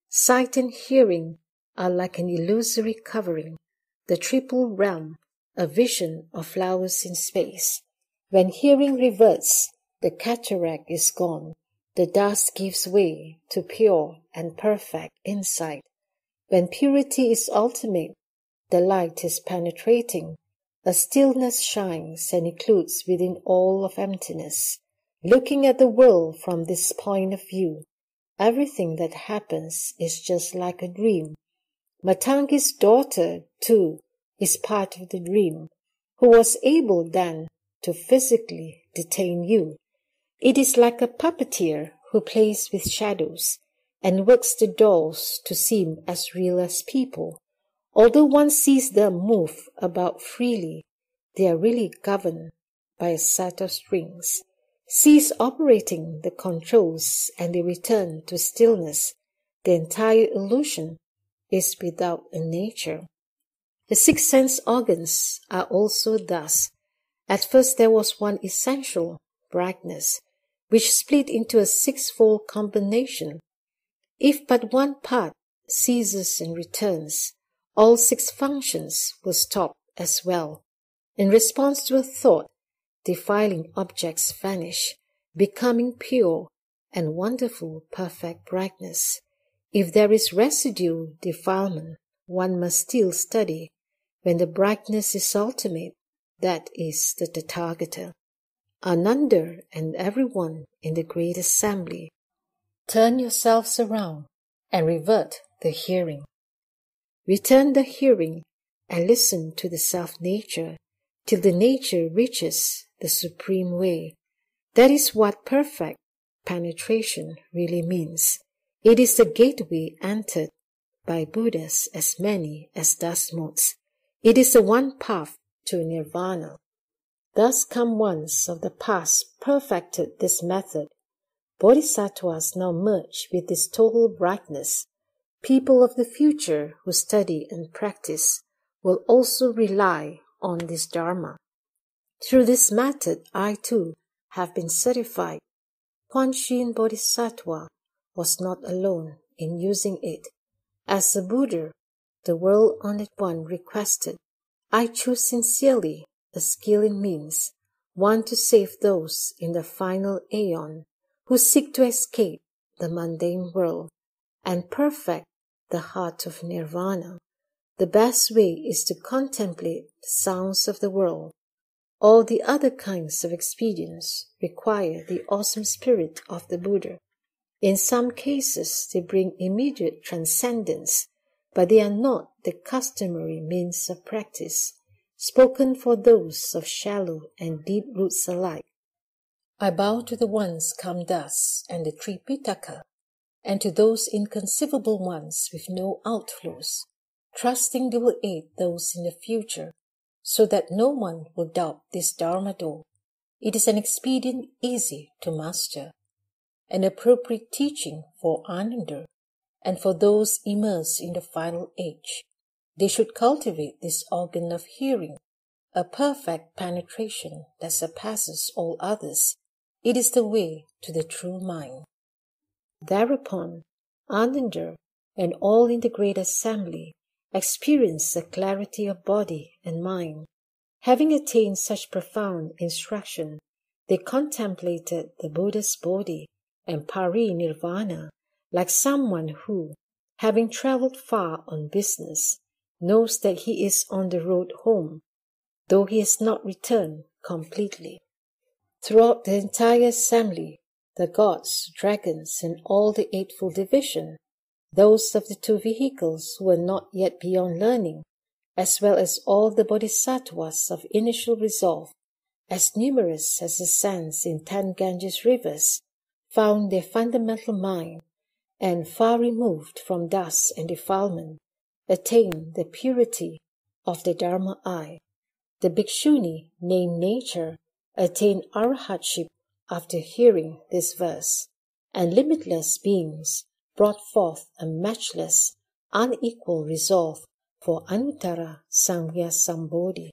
Sight and hearing are like an illusory covering, the triple realm, a vision of flowers in space. When hearing reverts, the cataract is gone. The dust gives way to pure and perfect insight. When purity is ultimate, the light is penetrating. A stillness shines and includes within all of emptiness. Looking at the world from this point of view, everything that happens is just like a dream. Matangi's daughter, too, is part of the dream, who was able then to physically detain you. It is like a puppeteer who plays with shadows and works the dolls to seem as real as people. Although one sees them move about freely, they are really governed by a set of strings. Cease operating the controls and they return to stillness. The entire illusion is without a nature. The 6 sense organs are also thus. At first there was one essential, brightness, which split into a 6-fold combination. If but one part ceases and returns, all 6 functions will stop as well. In response to a thought, defiling objects vanish, becoming pure and wonderful perfect brightness. If there is residue defilement, one must still study. When the brightness is ultimate, that is the Tathagata. Ananda and everyone in the great assembly, turn yourselves around and revert the hearing. Return the hearing and listen to the self-nature till the nature reaches the supreme way. That is what perfect penetration really means. It is the gateway entered by Buddhas as many as dust motes. It is the one path to nirvana. Thus come ones of the past perfected this method. Bodhisattvas now merge with this total brightness. People of the future who study and practice will also rely on this Dharma. Through this method, I too have been certified. Quan Yin Bodhisattva was not alone in using it. As a Buddha, the world-honored one requested, I choose sincerely a skilling means, one to save those in the final aeon who seek to escape the mundane world and perfect the heart of nirvana. The best way is to contemplate the sounds of the world. All the other kinds of expedients require the awesome spirit of the Buddha. In some cases, they bring immediate transcendence, but they are not the customary means of practice, spoken for those of shallow and deep roots alike. I bow to the ones come thus, and the Tripitaka, and to those inconceivable ones with no outflows, trusting they will aid those in the future, so that no one will doubt this Dharma door. It is an expedient easy to master, an appropriate teaching for Ananda, and for those immersed in the final age. They should cultivate this organ of hearing, a perfect penetration that surpasses all others. It is the way to the true mind. Thereupon, Ananda and all in the great assembly experienced the clarity of body and mind. Having attained such profound instruction, they contemplated the Buddha's Bodhi and Parinirvana like someone who, having traveled far on business, knows that he is on the road home, though he has not returned completely. Throughout the entire assembly, the gods, dragons, and all the eightfold division, those of the two vehicles who were not yet beyond learning, as well as all the bodhisattvas of initial resolve, as numerous as the sands in 10 Ganges rivers, found their fundamental mind, and far removed from dust and defilement, attained the purity of the Dharma eye. The bhikshuni, named Nature, attained arahatship after hearing this verse, and limitless beings brought forth a matchless, unequal resolve for Anuttara Sangya Sambodhi.